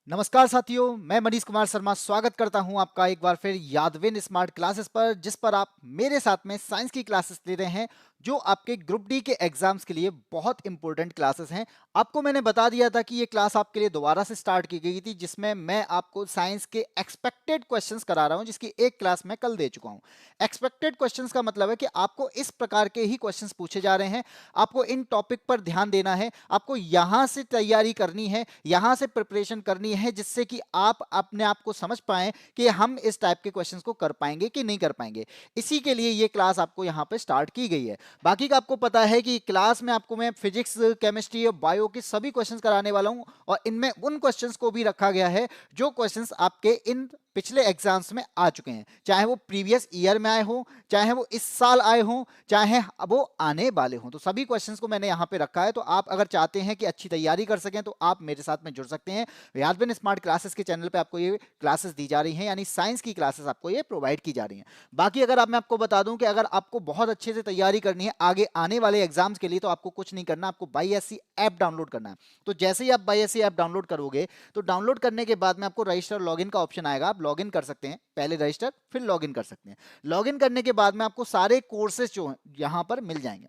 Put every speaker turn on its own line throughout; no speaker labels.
नमस्कार साथियों, मैं मनीष कुमार शर्मा स्वागत करता हूं आपका एक बार फिर यादविन स्मार्ट क्लासेस पर, जिस पर आप मेरे साथ में साइंस की क्लासेस ले रहे हैं जो आपके ग्रुप डी के एग्जाम्स के लिए बहुत इंपॉर्टेंट क्लासेस हैं। आपको मैंने बता दिया था कि ये क्लास आपके लिए दोबारा से स्टार्ट की गई थी, जिसमें मैं आपको साइंस के एक्सपेक्टेड क्वेश्चंस करा रहा हूं, जिसकी एक क्लास मैं कल दे चुका हूं। एक्सपेक्टेड क्वेश्चंस का मतलब है कि आपको इस प्रकार के ही क्वेश्चंस पूछे जा रहे हैं, आपको इन टॉपिक पर ध्यान देना है, आपको यहां से तैयारी करनी है, यहां से प्रिपरेशन करनी है, जिससे कि आप अपने आप को समझ पाएं कि हम इस टाइप के क्वेश्चंस को कर पाएंगे कि नहीं कर पाएंगे। इसी के लिए ये क्लास आपको यहां पे स्टार्ट की गई है। बाकी का आपको पता है कि क्लास में आपको मैं फिजिक्स, केमिस्ट्री और बायो के सभी क्वेश्चंस कराने वाला हूं, और इनमें उन क्वेश्चंस को भी रखा गया है जो क्वेश्चंस आपके इन पिछले एग्जाम्स में आ चुके हैं, चाहे वो प्रीवियस ईयर में आए हो, चाहे वो इस साल आए हो, चाहे अब वो आने वाले हो। तो सभी क्वेश्चंस को मैंने यहाँ पे रखा है। तो आप अगर चाहते हैं कि अच्छी तैयारी कर सकें तो आप मेरे साथ में जुड़ सकते हैं। यादविन स्मार्ट क्लासेस के चैनल पे आपको ये क्लासेस दी जा रही हैं, यानी साइंस की क्लासेस आपको ये प्रोवाइड की जा रही हैं। बाकी अगर मैं आपको बता दूं कि अगर आपको बहुत अच्छे से तैयारी करनी है आगे आने वाले एग्जाम्स के लिए, तो आपको कुछ नहीं करना, आपको बाईएससी ऐप डाउनलोड करना है। तो जैसे ही आप बाईएससी ऐप डाउनलोड करोगे, तो डाउनलोड करने के बाद में आपको रजिस्टर लॉगिन का ऑप्शन आएगा। आप लॉगिन कर सकते हैं, पहले रजिस्टर फिर लॉगिन कर सकते हैं। लॉगिन करने के बाद में आपको सारे कोर्सेज जो यहां पर मिल जाएंगे।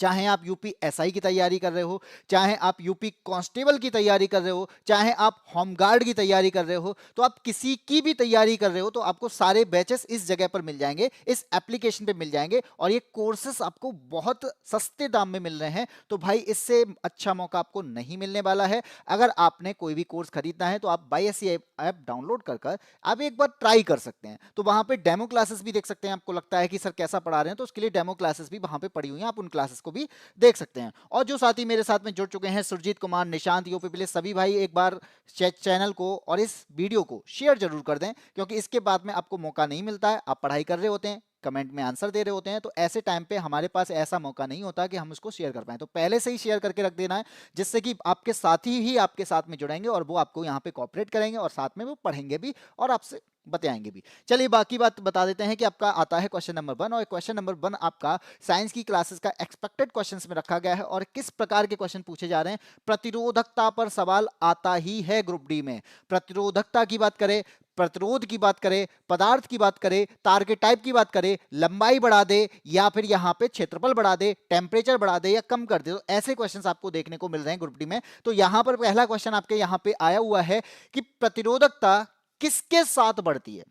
चाहे आप यूपी एसआई की तैयारी कर रहे हो, चाहे आप यूपी कांस्टेबल की तैयारी कर रहे हो, चाहे आप होमगार्ड की तैयारी कर रहे हो, तो आप किसी की भी तैयारी कर रहे हो, तो आपको सारे बैचेस इस जगह पर मिल जाएंगे, इस एप्लीकेशन पे मिल जाएंगे। और ये कोर्सेस आपको बहुत सस्ते दाम में मिल रहे हैं। तो भाई, इससे अच्छा मौका आपको नहीं मिलने वाला है। अगर आपने कोई भी कोर्स खरीदना है तो आप बाईएससी ऐप डाउनलोड कर आप एक बार ट्राई कर सकते हैं। तो वहां पे डेमो क्लासेस भी देख सकते हैं। आपको लगता है कि सर कैसा पढ़ा रहे हैं, तो उसके लिए डेमो क्लासेस भी वहां पे पड़ी हुई हैं, आप उन क्लासेस को भी देख सकते हैं। और जो साथी मेरे साथ में जुड़ चुके हैं, सुरजीत कुमार, निशांत, यूपी पुलिस, सभी भाई एक बार चैनल को और इस वीडियो को शेयर जरूर कर दें, क्योंकि इसके बाद में आपको मौका नहीं मिलता है। आप पढ़ाई कर रहे होते हैं, कमेंट में आंसर दे रहे होते हैं, तो ऐसे टाइम पे हमारे पास ऐसा मौका नहीं होता कि हम उसको शेयर कर पाए। तो पहले से ही शेयर करके रख देना है, जिससे कि आपके साथी ही आपके साथ में जुड़ेंगे और वो आपको यहाँ पे कोऑपरेट करेंगे, और साथ में वो पढ़ेंगे भी और आपसे बताएंगे भी। चलिए, बाकी बात बता देते हैं कि आपका आता है क्वेश्चन नंबर 1, और क्वेश्चन नंबर 1 आपका साइंस की क्लासेस का एक्सपेक्टेड क्वेश्चंस में रखा गया है। और किस प्रकार के क्वेश्चन पूछे जा रहे हैं? प्रतिरोधकता पर सवाल आता ही है ग्रुप डी में। प्रतिरोधकता की बात करें, प्रतिरोध की बात करें, पदार्थ की बात करें, तार के टाइप की बात करें, लंबाई बढ़ा दे या फिर यहां पे क्षेत्रफल बढ़ा दे, टेम्परेचर बढ़ा दे या कम कर दे, तो ऐसे क्वेश्चंस आपको देखने को मिल रहे हैं ग्रुप डी में। तो यहां पर पहला क्वेश्चन आपके यहां पे आया हुआ है कि प्रतिरोधकता किसके साथ बढ़ती है।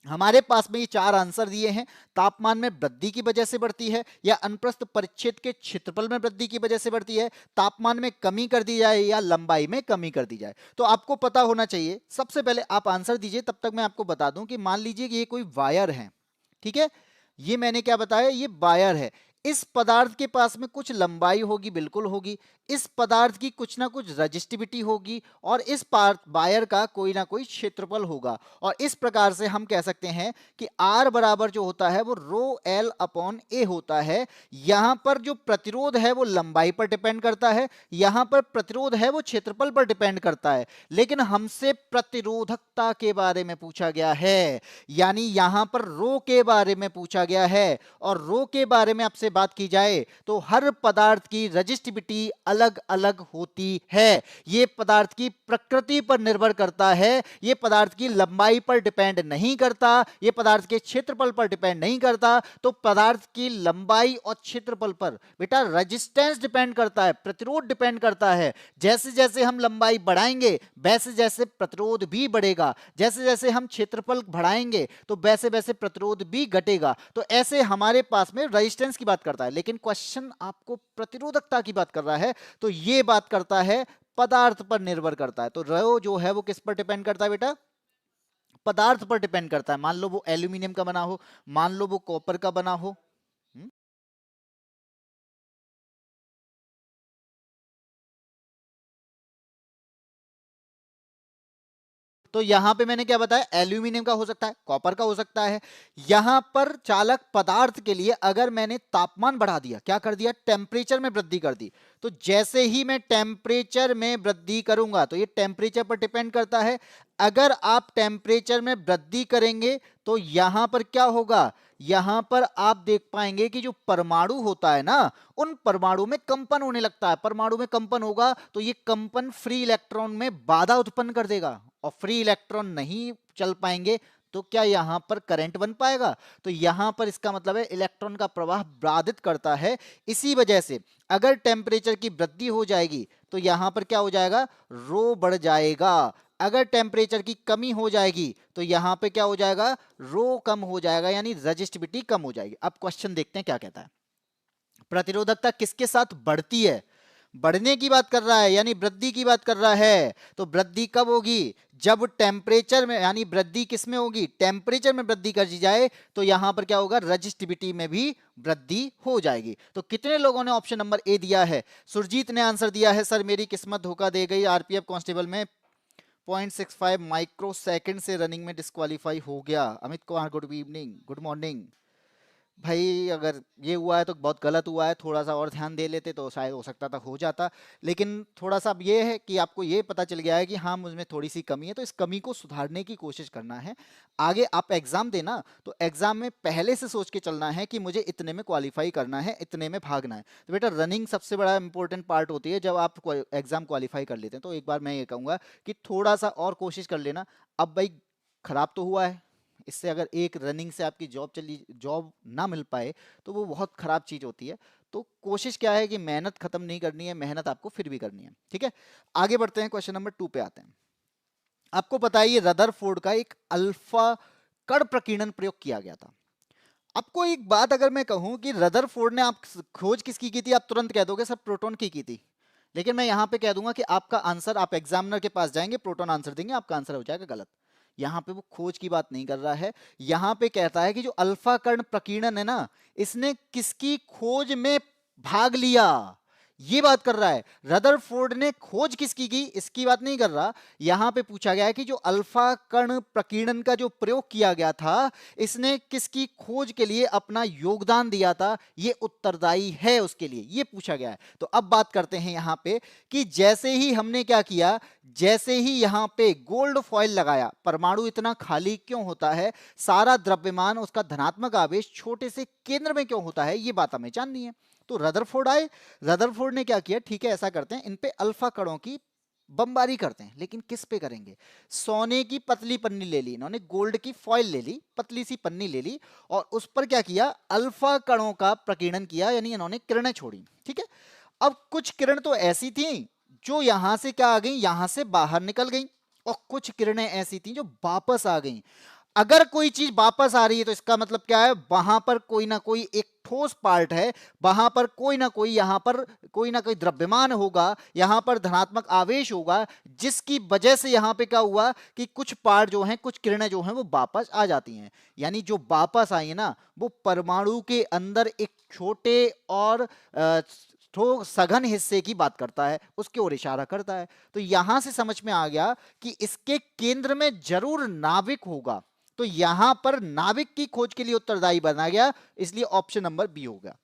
हमारे पास में ये 4 आंसर दिए हैं। तापमान में वृद्धि की वजह से बढ़ती है, या अनुप्रस्थ परिच्छेद के क्षेत्रफल में वृद्धि की वजह से बढ़ती है, तापमान में कमी कर दी जाए या लंबाई में कमी कर दी जाए। तो आपको पता होना चाहिए। सबसे पहले आप आंसर दीजिए, तब तक मैं आपको बता दूं कि मान लीजिए कि ये कोई वायर है, ठीक है। ये मैंने क्या बताया, ये वायर है। इस पदार्थ के पास में कुछ लंबाई होगी, बिल्कुल होगी। इस पदार्थ की कुछ ना कुछ रजिस्टिविटी होगी, और इस वायर का कोई ना कोई क्षेत्रफल होगा। और इस प्रकार से हम कह सकते हैं कि R बराबर जो होता है वो रो L अपॉन A होता है। यहां पर जो प्रतिरोध है वो लंबाई पर डिपेंड करता है, यहां पर प्रतिरोध है वो क्षेत्रफल पर डिपेंड करता है। लेकिन हमसे प्रतिरोधकता के बारे में पूछा गया है, यानी यहां पर रो के बारे में पूछा गया है। और रो के बारे में आपसे बात की जाए तो हर पदार्थ की रजिस्टिविटी अलग अलग होती है। ये पदार्थ की प्रकृति पर निर्भर करता है, ये पदार्थ की लंबाई पर डिपेंड नहीं करता, ये पदार्थ के क्षेत्रफल पर डिपेंड नहीं करता। तो पदार्थ की लंबाई और क्षेत्रफल पर बेटा रेजिस्टेंस डिपेंड करता है, प्रतिरोध डिपेंड करता है। जैसे जैसे हम लंबाई बढ़ाएंगे वैसे जैसे प्रतिरोध भी बढ़ेगा, जैसे जैसे हम क्षेत्रफल बढ़ाएंगे तो वैसे वैसे प्रतिरोध भी घटेगा। तो ऐसे हमारे पास में रेजिस्टेंस की बात करता है, लेकिन क्वेश्चन आपको प्रतिरोधकता की बात कर रहा है, तो ये बात करता है पदार्थ पर निर्भर करता है। तो रो जो है वो किस पर डिपेंड करता है बेटा? पदार्थ पर डिपेंड करता है। मान लो वो एल्यूमिनियम का बना हो, मान लो वो कॉपर का बना हो। तो यहां पे मैंने क्या बताया, एल्यूमिनियम का हो सकता है, कॉपर का हो सकता है। यहां पर चालक पदार्थ के लिए अगर मैंने तापमान बढ़ा दिया, क्या कर दिया, टेम्परेचर में वृद्धि कर दी, तो जैसे ही मैं टेम्परेचर में वृद्धि करूंगा, तो ये टेम्परेचर पर डिपेंड करता है। अगर आप टेम्परेचर में वृद्धि करेंगे तो यहां पर क्या होगा, यहां पर आप देख पाएंगे कि जो परमाणु होता है ना, उन परमाणु में कंपन होने लगता है। परमाणु में कंपन होगा तो ये कंपन फ्री इलेक्ट्रॉन में बाधा उत्पन्न कर देगा, और फ्री इलेक्ट्रॉन नहीं चल पाएंगे तो क्या यहां पर करंट बन पाएगा? तो यहां पर इसका मतलब है इलेक्ट्रॉन का प्रवाह बाधित करता है। इसी वजह से अगर टेम्परेचर की वृद्धि हो जाएगी तो यहां पर क्या हो जाएगा, रो बढ़ जाएगा। अगर टेम्परेचर की कमी हो जाएगी तो यहां पे क्या हो जाएगा, रो कम हो जाएगा, यानी रजिस्टिविटी कम हो जाएगी। अब क्वेश्चन देखते हैं क्या कहता है। प्रतिरोधकता किसके साथ बढ़ती है? बढ़ने की बात कर रहा है, यानी वृद्धि की बात कर रहा है। तो वृद्धि कब होगी? जब टेम्परेचर में, यानी वृद्धि किस में होगी, टेम्परेचर में वृद्धि कर दी जाए तो यहां पर क्या होगा, रजिस्टिविटी में भी वृद्धि हो जाएगी। तो कितने लोगों ने ऑप्शन नंबर ए दिया है? सुरजीत ने आंसर दिया है, सर मेरी किस्मत धोखा दे गई, आरपीएफ कांस्टेबल में 0.65 माइक्रो सेकंड से रनिंग में डिस्क्वालीफाई हो गया। Amit Kumar good evening, good morning. भाई अगर ये हुआ है तो बहुत गलत हुआ है, थोड़ा सा और ध्यान दे लेते तो शायद हो सकता था हो जाता। लेकिन थोड़ा सा अब ये है कि आपको ये पता चल गया है कि हाँ मुझमें थोड़ी सी कमी है, तो इस कमी को सुधारने की कोशिश करना है। आगे आप एग्जाम देना तो एग्जाम में पहले से सोच के चलना है कि मुझे इतने में क्वालिफाई करना है, इतने में भागना है। तो बेटा रनिंग सबसे बड़ा इंपॉर्टेंट पार्ट होती है जब आप एग्जाम क्वालिफाई कर लेते हैं। तो एक बार मैं ये कहूँगा कि थोड़ा सा और कोशिश कर लेना। अब भाई खराब तो हुआ है, इससे अगर एक रनिंग से आपकी जॉब ना मिल पाए तो वो बहुत खराब चीज होती है। तो कोशिश क्या है कि मेहनत खत्म नहीं करनी है, मेहनत आपको फिर भी करनी है। ठीक है, आगे बढ़ते हैं, क्वेश्चन नंबर 2 पे आते हैं। आपको पता है ये रदरफोर्ड का एक अल्फा कण प्रकीर्णन प्रयोग किया गया था। आपको एक बात अगर मैं कहूं कि रदरफोर्ड ने, आप खोज किसकी की थी, आप तुरंत कह दोगे सर प्रोटॉन की थी। लेकिन मैं यहां पे कह दूंगा कि आपका आंसर, आप एग्जामिनर के पास जाएंगे, प्रोटॉन आंसर देंगे, आपका आंसर हो जाएगा गलत। यहां पे वो खोज की बात नहीं कर रहा है। यहां पे कहता है कि जो अल्फा कर्ण प्रकीर्णन है ना, इसने किसकी खोज में भाग लिया, ये बात कर रहा है। रदरफोर्ड ने खोज किसकी की, इसकी बात नहीं कर रहा। यहां पे पूछा गया है कि जो अल्फा कण प्रकीर्णन का जो प्रयोग किया गया था, इसने किसकी खोज के लिए अपना योगदान दिया था, ये उत्तरदायी है उसके लिए, ये पूछा गया है। तो अब बात करते हैं यहां पे कि जैसे ही हमने क्या किया, जैसे ही यहां पे गोल्ड फॉइल लगाया, परमाणु इतना खाली क्यों होता है, सारा द्रव्यमान, उसका धनात्मक आवेश छोटे से केंद्र में क्यों होता है, ये बात हमें जाननी है। तो रदरफोर्ड आए, रदरफोर्ड ने क्या किया, ठीक है ऐसा करते हैं, इन पे अल्फा कणों की बमबारी करते हैं। लेकिन किस पे करेंगे? सोने की पतली पन्नी ले ली इन्होंने, गोल्ड की फॉइल ले ली, पतली सी पन्नी ले ली, और उस पर क्या किया, अल्फा कणों का प्रकीर्णन किया, यानी इन्होंने किरणें छोड़ी। ठीक है, अब कुछ किरण तो ऐसी थी जो यहां से क्या आ गई, यहां से बाहर निकल गई, और कुछ किरणें ऐसी थी जो वापस आ गई। अगर कोई चीज वापस आ रही है तो इसका मतलब क्या है, वहां पर कोई ना कोई एक ठोस पार्ट है, वहां पर कोई ना कोई, यहां पर कोई ना कोई द्रव्यमान होगा, यहां पर धनात्मक आवेश होगा, जिसकी वजह से यहां पे क्या हुआ कि कुछ पार्ट जो हैं, कुछ किरणें जो हैं वो वापस आ जाती हैं। यानी जो वापस आई है ना, वो परमाणु के अंदर एक छोटे और तो सघन हिस्से की बात करता है, उसके ओर इशारा करता है। तो यहां से समझ में आ गया कि इसके केंद्र में जरूर नाभिक होगा। तो यहां पर नाभिक की खोज के लिए उत्तरदायी बना गया, इसलिए ऑप्शन नंबर बी हो गया।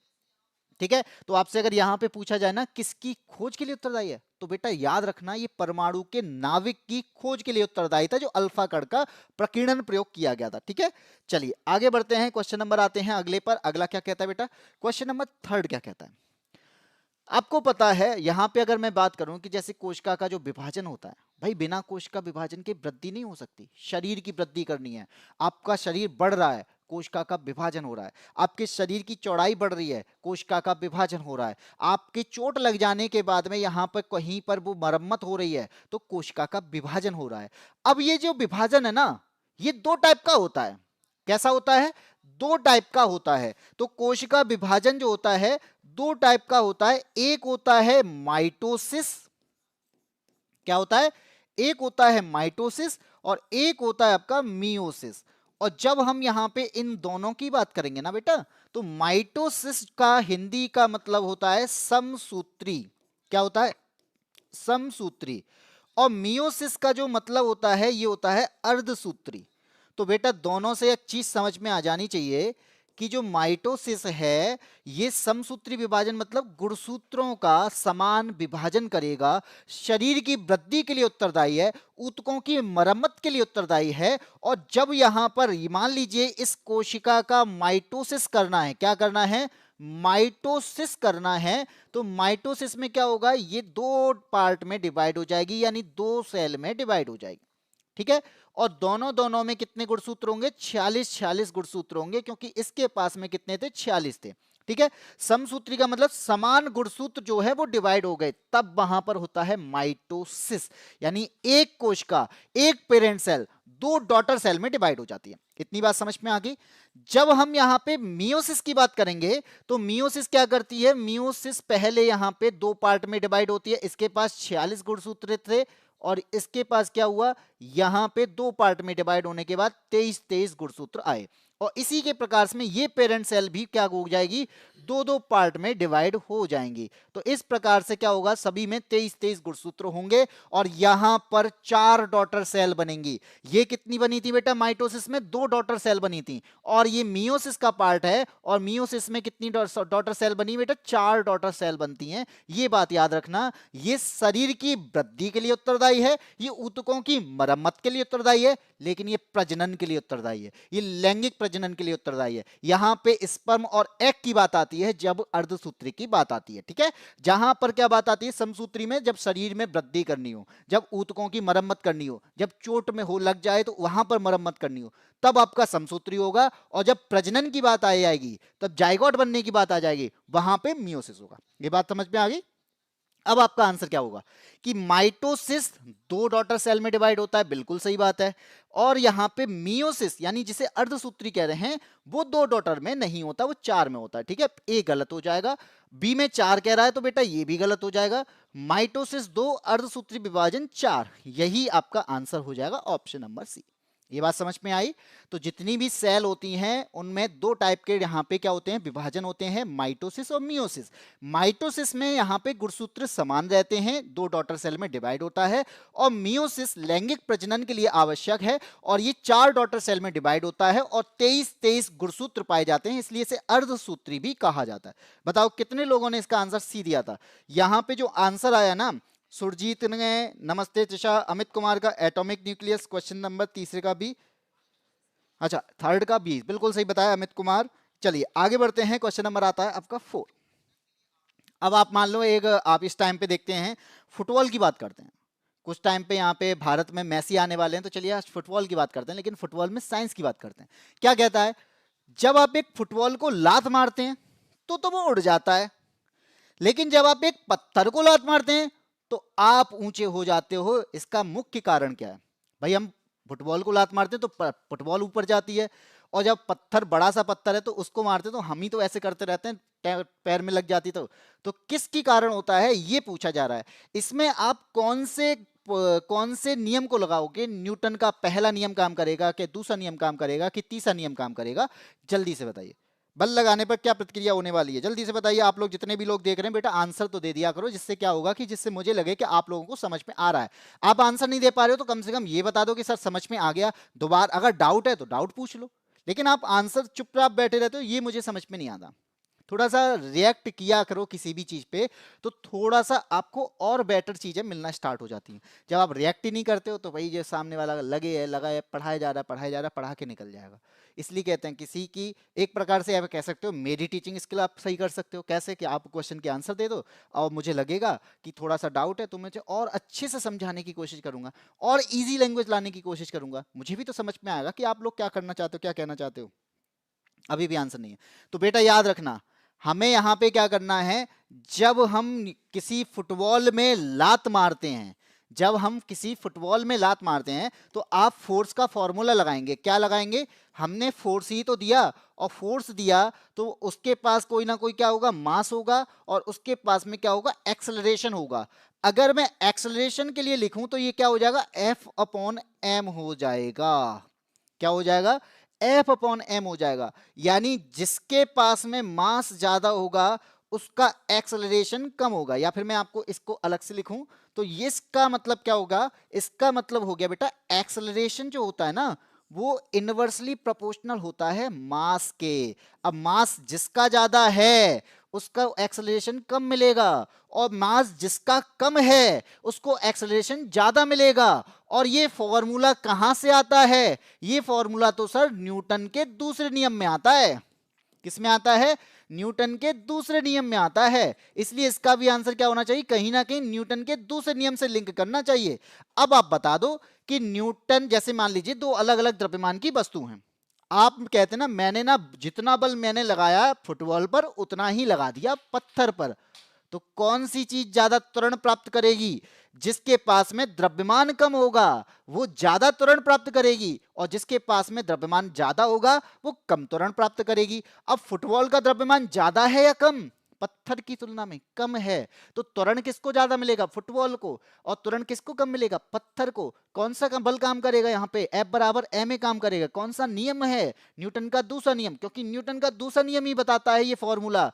ठीक है, तो आपसे अगर यहां पे पूछा जाए ना किसकी खोज के लिए उत्तरदायी है, तो बेटा याद रखना ये परमाणु के नाभिक की खोज के लिए उत्तरदायी था, जो अल्फा कण का प्रकीर्णन प्रयोग किया गया था। ठीक है, चलिए आगे बढ़ते हैं, क्वेश्चन नंबर आते हैं अगले पर। अगला क्या कहता है बेटा, क्वेश्चन नंबर 3 क्या कहता है। आपको पता है यहां पे अगर मैं बात करूं कि जैसे कोशिका का जो विभाजन होता है, भाई बिना कोशिका विभाजन के वृद्धि नहीं हो सकती। शरीर की वृद्धि करनी है, आपका शरीर बढ़ रहा है, कोशिका का विभाजन हो रहा है। आपके शरीर की चौड़ाई बढ़ रही है, कोशिका का विभाजन हो रहा है। आपके चोट लग जाने के बाद में यहां पर कहीं पर वो मरम्मत हो रही है, तो कोशिका का विभाजन हो रहा है। अब ये जो विभाजन है ना, ये दो टाइप का होता है। कैसा होता है? दो टाइप का होता है। तो कोशिका विभाजन जो होता है दो टाइप का होता है। एक होता है माइटोसिस, क्या होता है, एक होता है माइटोसिस और एक होता है आपका मियोसिस। और जब हम यहां पे इन दोनों की बात करेंगे ना बेटा, तो माइटोसिस का हिंदी का मतलब होता है समसूत्री। क्या होता है? समसूत्री। और मियोसिस का जो मतलब होता है ये होता है अर्धसूत्री। तो बेटा दोनों से एक चीज समझ में आ जानी चाहिए कि जो माइटोसिस है ये समसूत्री विभाजन मतलब गुणसूत्रों का समान विभाजन करेगा, शरीर की वृद्धि के लिए उत्तरदायी है, ऊतकों की मरम्मत के लिए उत्तरदायी है। और जब यहां पर मान लीजिए इस कोशिका का माइटोसिस करना है, क्या करना है, माइटोसिस करना है, तो माइटोसिस में क्या होगा, ये दो पार्ट में डिवाइड हो जाएगी, यानी दो सेल में डिवाइड हो जाएगी। ठीक है, और दोनों दोनों में कितने गुणसूत्र होंगे, 46 गुणसूत्र होंगे, क्योंकि इसके पास में कितने थे, 46 थे। ठीक है, समसूत्री का मतलब समान गुणसूत्र जो है वो डिवाइड हो गए, तब वहां पर होता है माइटोसिस, यानी एक कोशिका, एक पेरेंट सेल दो डॉटर सेल में डिवाइड हो जाती है। इतनी बात समझ में आ गई। जब हम यहां पे मियोसिस की बात करेंगे तो मियोसिस क्या करती है, मियोसिस पहले यहां पे दो पार्ट में डिवाइड होती है, इसके पास 46 गुणसूत्र थे और इसके पास क्या हुआ, यहां पे दो पार्ट में डिवाइड होने के बाद 23 गुणसूत्र आए। और इसी के प्रकार से ये पेरेंट सेल भी क्या हो जाएगी, दो दो पार्ट में डिवाइड हो जाएंगी। तो इस प्रकार से क्या होगा, सभी में 23 गुणसूत्र होंगे और यहां पर 4 डॉटर सेल बनेंगी। ये कितनी बनी थी बेटा, माइटोसिस में 2 डॉटर सेल बनी थी, और ये मियोसिस का पार्ट है, और मियोसिस में कितनी डॉटर सेल बनी बेटा, 4 डॉटर सेल बनती हैं। ये बात याद रखना, ये शरीर की वृद्धि के लिए उत्तरदायी है, ये ऊतकों की मरम्मत के लिए उत्तरदायी है, लेकिन ये प्रजनन के लिए उत्तरदायी है, ये लैंगिक प्रजनन के लिए उत्तरदायी है। यहां पे स्पर्म और एग की बात आती है जब अर्धसूत्री की बात आती है। ठीक है, जहां पर क्या बात आती है, समसूत्री में जब शरीर में वृद्धि करनी हो, जब ऊतकों की मरम्मत करनी हो, जब चोट में हो लग जाए तो वहां पर मरम्मत करनी हो, तब आपका समसूत्री होगा। और जब प्रजनन की बात आ जाएगी, तब जाइगोट बनने की बात आ जाएगी, वहां पे मियोसिस होगा। ये बात समझ में आ गई। अब आपका आंसर क्या होगा कि माइटोसिस दो डॉटर सेल में डिवाइड होता है, बिल्कुल सही बात है। और यहां पे मियोसिस यानी जिसे अर्धसूत्री कह रहे हैं वो दो डॉटर में नहीं होता, वो 4 में होता है। ठीक है, ए गलत हो जाएगा, बी में 4 कह रहा है तो बेटा ये भी गलत हो जाएगा। माइटोसिस 2, अर्धसूत्री विभाजन 4, यही आपका आंसर हो जाएगा ऑप्शन नंबर सी। ये बात समझ में आई। तो जितनी भी सेल होती हैं उनमें दो टाइप के यहाँ पे क्या होते हैं, विभाजन होते हैं, माइटोसिस और मियोसिस। माइटोसिस में यहाँ पे गुणसूत्र समान रहते हैं, दो डॉटर सेल में डिवाइड होता है, और मियोसिस लैंगिक प्रजनन के लिए आवश्यक है और ये 4 डॉटर सेल में डिवाइड होता है और 23 गुणसूत्र पाए जाते हैं, इसलिए इसे अर्धसूत्री भी कहा जाता है। बताओ कितने लोगों ने इसका आंसर सी दिया था। यहाँ पे जो आंसर आया ना, सुरजीत ने, नमस्ते त्रिषा, अमित कुमार का एटॉमिक न्यूक्लियस क्वेश्चन नंबर तीसरे का बी, अच्छा थर्ड का बी, बिल्कुल सही बताया अमित कुमार। चलिए आगे बढ़ते हैं, क्वेश्चन नंबर आता है आपका 4। अब आप मान लो एक, आप इस टाइम पे देखते हैं फुटबॉल की बात करते हैं, कुछ टाइम पे यहाँ पे भारत में मैसी आने वाले हैं, तो चलिए आज फुटबॉल की बात करते हैं, लेकिन फुटबॉल में साइंस की बात करते हैं। क्या कहता है, जब आप एक फुटबॉल को लात मारते हैं तो वो उड़ जाता है, लेकिन जब आप एक पत्थर को लात मारते हैं तो आप ऊंचे हो जाते हो। इसका मुख्य कारण क्या है भाई, हम फुटबॉल को लात मारते हैं तो फुटबॉल ऊपर जाती है, और जब पत्थर बड़ा सा पत्थर है तो उसको मारते तो हम ही तो ऐसे करते रहते हैं, पैर में लग जाती। तो किसकी कारण होता है ये पूछा जा रहा है। इसमें आप कौन से नियम को लगाओगे, न्यूटन का पहला नियम काम करेगा कि दूसरा नियम काम करेगा कि तीसरा नियम काम करेगा, जल्दी से बताइए। बल लगाने पर क्या प्रतिक्रिया होने वाली है, जल्दी से बताइए। आप लोग जितने भी लोग देख रहे हैं बेटा आंसर तो दे दिया करो, जिससे क्या होगा कि जिससे मुझे लगे कि आप लोगों को समझ में आ रहा है। आप आंसर नहीं दे पा रहे हो तो कम से कम ये बता दो कि सर समझ में आ गया, दोबारा अगर डाउट है तो डाउट पूछ लो, लेकिन आप आंसर चुपचाप बैठे रहते हो, ये मुझे समझ में नहीं आता। थोड़ा सा रिएक्ट किया करो किसी भी चीज पे, तो थोड़ा सा आपको और बेटर चीजें मिलना स्टार्ट हो जाती हैं। जब आप रिएक्ट ही नहीं करते हो तो भाई जो सामने वाला लगा है पढ़ाया जा रहा है पढ़ा के निकल जाएगा। इसलिए कहते हैं किसी की, एक प्रकार से आप कह सकते हो मेरी टीचिंग स्किल आप सही कर सकते हो। कैसे कि आप क्वेश्चन के आंसर दे दो और मुझे लगेगा कि थोड़ा सा डाउट है तो मुझे और अच्छे से समझाने की कोशिश करूंगा और इजी लैंग्वेज लाने की कोशिश करूंगा, मुझे भी तो समझ में आएगा कि आप लोग क्या करना चाहते हो, क्या कहना चाहते हो। अभी भी आंसर नहीं है तो बेटा याद रखना, हमें यहां पे क्या करना है, जब हम किसी फुटबॉल में लात मारते हैं, जब हम किसी फुटबॉल में लात मारते हैं तो आप फोर्स का फॉर्मूला लगाएंगे। क्या लगाएंगे, हमने फोर्स ही तो दिया, और फोर्स दिया तो उसके पास कोई ना कोई क्या होगा, मास होगा, और उसके पास में क्या होगा, एक्सेलरेशन होगा। अगर मैं एक्सेलरेशन के लिए लिखूं तो ये क्या हो जाएगा, एफ अपॉन एम हो जाएगा। क्या हो जाएगा, एफ अपॉन एम हो जाएगा। यानी जिसके पास में मास ज्यादा होगा उसका एक्सेलरेशन कम होगा। या फिर मैं आपको इसको अलग से लिखूं तो इसका मतलब क्या होगा, इसका मतलब हो गया बेटा एक्सेलरेशन जो होता है ना वो इनवर्सली प्रोपोर्शनल होता है मास के। अब मास जिसका ज्यादा है उसका एक्सेलरेशन कम मिलेगा, और मास जिसका कम है उसको एक्सेलरेशन ज्यादा मिलेगा। और ये फॉर्मूला कहां से आता है? ये फॉर्मूला तो सर न्यूटन के दूसरे नियम में आता है। किस में आता है? न्यूटन के दूसरे नियम में आता है। इसलिए इसका भी आंसर क्या होना चाहिए? कहीं ना कहीं न्यूटन के दूसरे नियम से लिंक करना चाहिए। अब आप बता दो कि न्यूटन, जैसे मान लीजिए दो अलग अलग द्रव्यमान की वस्तु हैं, आप कहते ना मैंने ना जितना बल मैंने लगाया फुटबॉल पर उतना ही लगा दिया पत्थर पर, तो कौन सी चीज ज्यादा त्वरण प्राप्त करेगी? जिसके पास में द्रव्यमान कम होगा वो ज्यादा त्वरण प्राप्त करेगी, और जिसके पास में द्रव्यमान ज्यादा होगा वो कम त्वरण प्राप्त करेगी। अब फुटबॉल का द्रव्यमान ज्यादा है या कम? पत्थर की तुलना में कम है, तो त्वरण किसको ज्यादा मिलेगा? फुटबॉल को। और त्वरण किसको कम मिलेगा? पत्थर को। कौन सा बल काम करेगा यहाँ पे? F बराबर m ए काम करेगा। कौन सा नियम है? न्यूटन का दूसरा नियम, क्योंकि न्यूटन का दूसरा नियम ही बताता है ये फॉर्मूला।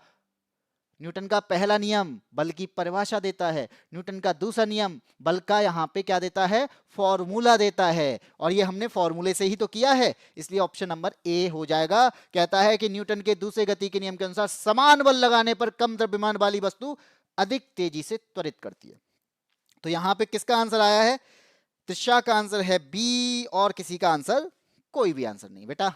न्यूटन का पहला नियम बल की परिभाषा देता है, न्यूटन का दूसरा नियम बल का यहाँ पे क्या देता है? फॉर्मूला देता है। और ये हमने फॉर्मूले से ही तो किया है, इसलिए ऑप्शन नंबर ए हो जाएगा। कहता है कि न्यूटन के दूसरे गति के नियम के अनुसार समान बल लगाने पर कम द्रव्यमान वाली वस्तु अधिक तेजी से त्वरित करती है। तो यहाँ पे किसका आंसर आया है? त्रिशा का आंसर है बी, और किसी का आंसर कोई भी आंसर नहीं। बेटा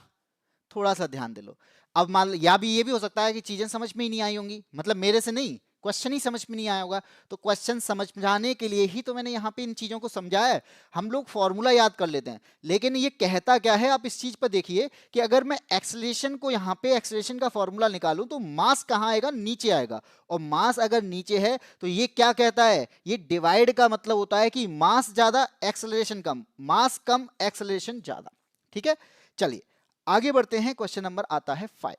थोड़ा सा ध्यान दे लो। अब मान या भी ये भी हो सकता है कि चीजें समझ में ही नहीं आई होंगी, मतलब मेरे से नहीं, क्वेश्चन ही समझ में नहीं आया होगा। तो क्वेश्चन समझाने के लिए ही तो मैंने यहाँ पे इन चीजों को समझाया है। हम लोग फॉर्मूला याद कर लेते हैं, लेकिन ये कहता क्या है आप इस चीज पर देखिए कि अगर मैं एक्सेलरेशन को यहाँ पे एक्सेलरेशन का फॉर्मूला निकालूं तो मास कहाँ आएगा? नीचे आएगा। और मास अगर नीचे है तो ये क्या कहता है? ये डिवाइड का मतलब होता है कि मास ज्यादा एक्सेलरेशन कम, मास कम एक्सेलरेशन ज्यादा। ठीक है, चलिए आगे बढ़ते हैं। क्वेश्चन नंबर आता है 5।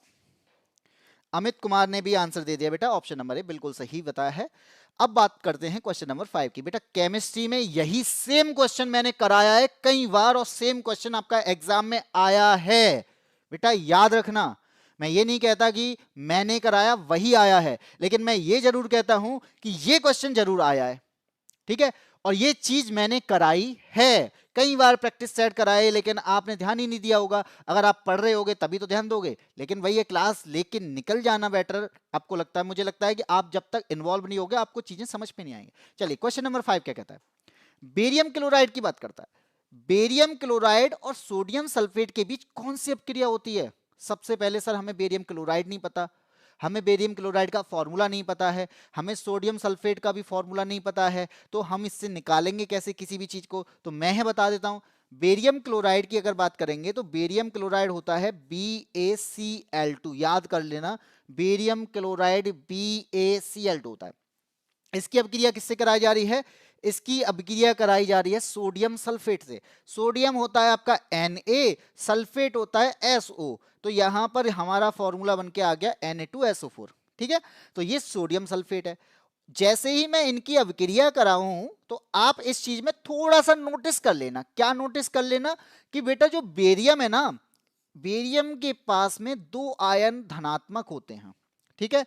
अमित कुमार ने भी आंसर दे दिया बेटा, ऑप्शन नंबर ए बिल्कुल सही बताया है। अब बात करते हैं क्वेश्चन नंबर 5 की। बेटा केमिस्ट्री में यही सेम क्वेश्चन मैंने कराया है कई बार, और सेम क्वेश्चन आपका एग्जाम में आया है। बेटा याद रखना, मैं ये नहीं कहता कि मैंने कराया वही आया है, लेकिन मैं ये जरूर कहता हूं कि ये क्वेश्चन जरूर आया है। ठीक है, और ये चीज मैंने कराई है, कई बार प्रैक्टिस सेट कराए, लेकिन आपने ध्यान ही नहीं दिया होगा। अगर आप पढ़ रहे होगे तभी तो ध्यान दोगे, लेकिन वही ये क्लास लेके निकल जाना बेटर आपको लगता है। मुझे लगता है कि आप जब तक इन्वॉल्व नहीं होगे आपको चीजें समझ में नहीं आएंगी। चलिए क्वेश्चन नंबर 5 क्या कहता है? बेरियम क्लोराइड की बात करता है। बेरियम क्लोराइड और सोडियम सल्फेट के बीच कौन सी अपक्रिया होती है? सबसे पहले सर हमें बेरियम क्लोराइड नहीं पता, हमें बेरियम क्लोराइड का फॉर्मूला नहीं पता है, हमें सोडियम सल्फेट का भी फॉर्मूला नहीं पता है, तो हम इससे निकालेंगे कैसे किसी भी चीज को? तो मैं है बता देता हूं। बेरियम क्लोराइड की अगर बात करेंगे तो बेरियम क्लोराइड होता है BaCl2, याद कर लेना, बेरियम क्लोराइड BaCl2 होता है। इसकी अपक्रिया किससे कराई जा रही है? इसकी अपक्रिया कराई जा रही है सोडियम सल्फेट से। सोडियम होता है आपका Na, सल्फेट होता है SO, तो यहां पर हमारा फॉर्मूला बन के आ गया Na2SO4। ठीक है, तो ये सोडियम सल्फेट है। जैसे ही मैं इनकी अपक्रिया कराऊं तो आप इस चीज में थोड़ा सा नोटिस कर लेना। क्या नोटिस कर लेना? कि बेटा जो बेरियम है ना, बेरियम के पास में दो आयन धनात्मक होते हैं। ठीक है,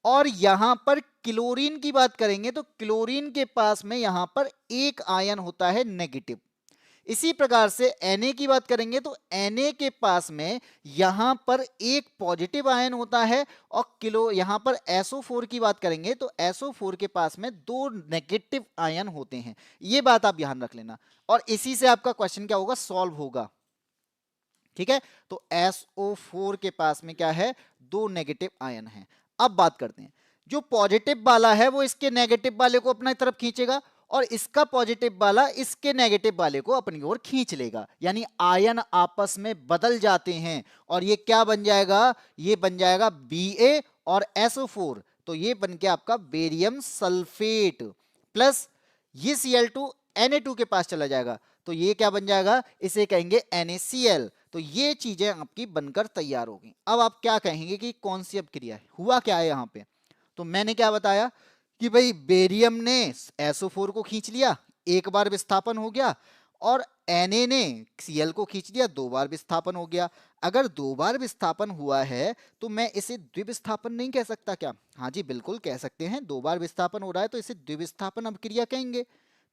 और यहां पर क्लोरीन की बात करेंगे तो क्लोरीन के पास में यहां पर एक आयन होता है नेगेटिव। इसी प्रकार से Na की बात करेंगे तो Na के पास में यहां पर एक पॉजिटिव आयन होता है, और यहां पर SO4 की बात करेंगे तो SO4 के पास में दो नेगेटिव आयन होते हैं। ये बात आप ध्यान रख लेना, और इसी से आपका क्वेश्चन क्या होगा? सॉल्व होगा। ठीक है, तो SO4 के पास में क्या है? दो नेगेटिव आयन है। अब बात करते हैं, जो पॉजिटिव वाला है वो इसके नेगेटिव वाले को अपनी तरफ खींचेगा, और इसका पॉजिटिव वाला इसके नेगेटिव वाले को अपनी ओर खींच लेगा, यानी आयन आपस में बदल जाते हैं, और ये क्या बन जाएगा? ये बन जाएगा Ba और SO4, तो ये बन के आपका बेरियम सल्फेट, प्लस ये Cl2 Na2 के पास चला जाएगा, तो ये क्या बन जाएगा? इसे कहेंगे NaCl। तो ये चीजें आपकी बनकर तैयार होगी। अब आप क्या कहेंगे कि कौन सी अपक्रिया है? हुआ क्या है यहाँ पे? तो मैंने क्या बताया कि भाई बेरियम ने SO4 को खींच लिया, एक बार विस्थापन हो गया, और Na ने Cl को खींच लिया, दो बार विस्थापन हो गया। अगर दो बार विस्थापन हुआ है तो मैं इसे द्विविस्थापन नहीं कह सकता क्या? हाँ जी बिल्कुल कह सकते हैं, दो बार विस्थापन हो रहा है तो इसे द्विविस्थापन अपक्रिया कहेंगे।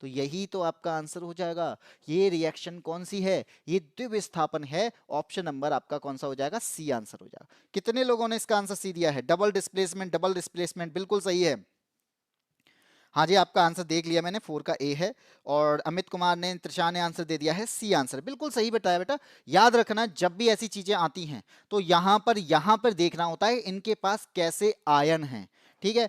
तो यही तो आपका आंसर हो जाएगा। ये रिएक्शन कौन सी है? ये द्विविस्थापन है। ऑप्शन नंबर आपका कौन सा हो जाएगा? सी आंसर हो जाएगा। कितने लोगों ने इसका आंसर सी दिया है? डबल डिस्प्लेसमेंट, डबल डिस्प्लेसमेंट बिल्कुल सही है। हाँ जी, आपका आंसर देख लिया मैंने, 4 का ए है। और अमित कुमार ने, त्रिशा ने आंसर दे दिया है सी आंसर। बिल्कुल सही बताया बेटा। याद रखना, जब भी ऐसी चीजें आती हैं तो यहाँ पर देखना होता है इनके पास कैसे आयन हैं। ठीक है,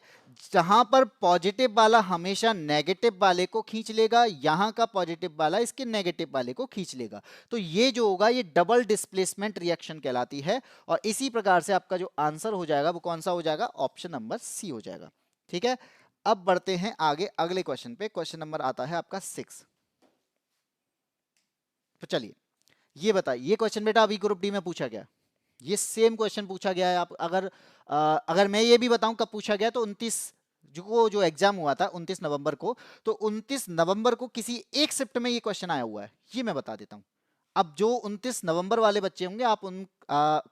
जहां पर पॉजिटिव वाला हमेशा नेगेटिव वाले को खींच लेगा, यहाँ का पॉजिटिव वाला इसके नेगेटिव वाले को खींच लेगा। तो ये जो होगा ये डबल डिस्प्लेसमेंट रिएक्शन कहलाती है। और इसी प्रकार से आपका जो आंसर हो जाएगा वो कौन सा हो जाएगा? ऑप्शन नंबर सी हो जाएगा। ठीक है, अब बढ़ते हैं आगे अगले क्वेश्चन पे। क्वेश्चन नंबर आता है आपका 6। तो चलिए ये बताइए, ये क्वेश्चन बेटा अभी ग्रुप डी में पूछा गया, ये सेम क्वेश्चन पूछा गया है। आप अगर मैं ये भी बताऊं कब पूछा गया, तो 29 जो एग्जाम हुआ था 29 नवंबर को, तो 29 नवंबर को किसी एक शिफ्ट में ये क्वेश्चन आया हुआ है, ये मैं बता देता हूं। अब जो 29 नवंबर वाले बच्चे होंगे, आप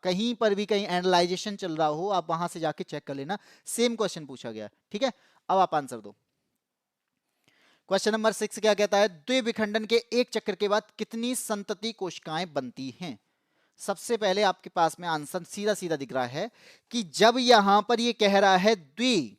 कहीं पर भी कहीं एनालाइजेशन चल रहा हो, आप वहां से जाके चेक कर लेना, सेम क्वेश्चन पूछा गया है। ठीक है, अब आप आंसर दो। क्वेश्चन नंबर 6 क्या कहता है? द्विविखंडन के एक चक्र के बाद कितनी संतति कोशिकाएं बनती हैं? सबसे पहले आपके पास में आंसर सीधा सीधा दिख रहा है कि जब यहां पर ये कह रहा है द्वि,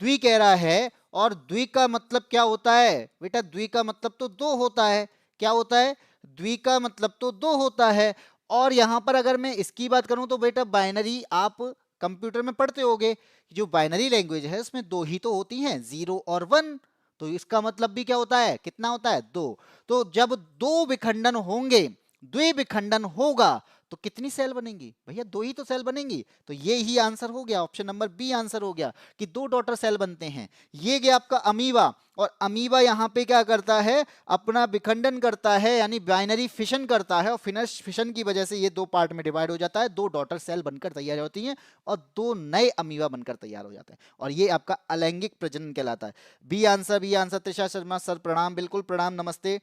द्वि कह रहा है, और द्वि का मतलब क्या होता है बेटा? द्वि का मतलब तो दो होता है। क्या होता है? द्वि का मतलब तो दो होता है। और यहां पर अगर मैं इसकी बात करूं तो बेटा बाइनरी आप कंप्यूटर में पढ़ते होगे, जो बाइनरी लैंग्वेज है उसमें दो ही तो होती हैं, 0 और 1। तो इसका मतलब भी क्या होता है? कितना होता है? दो। तो जब दो विखंडन होंगे, द्विविखंडन होगा, तो कितनी सेल बनेंगी भैया? दो ही तो सेल बनेंगी। तो ये ही आंसर हो गया, ऑप्शन नंबर बी आंसर हो गया कि दो डॉटर सेल बनते हैं। ये गया आपका अमीबा, और अमीबा यहाँ पे क्या करता है? अपना विखंडन करता है, यानी बाइनरी फिशन करता है, और फिशन की वजह से ये दो पार्ट में डिवाइड हो जाता है, दो डॉटर सेल बनकर तैयार होती हैं और दो नए अमीबा बनकर तैयार हो जाते हैं, और ये आपका अलैंगिक प्रजनन कहलाता है। B answer, B answer. Trisha Sharma sir प्रणाम, बिल्कुल प्रणाम, नमस्ते।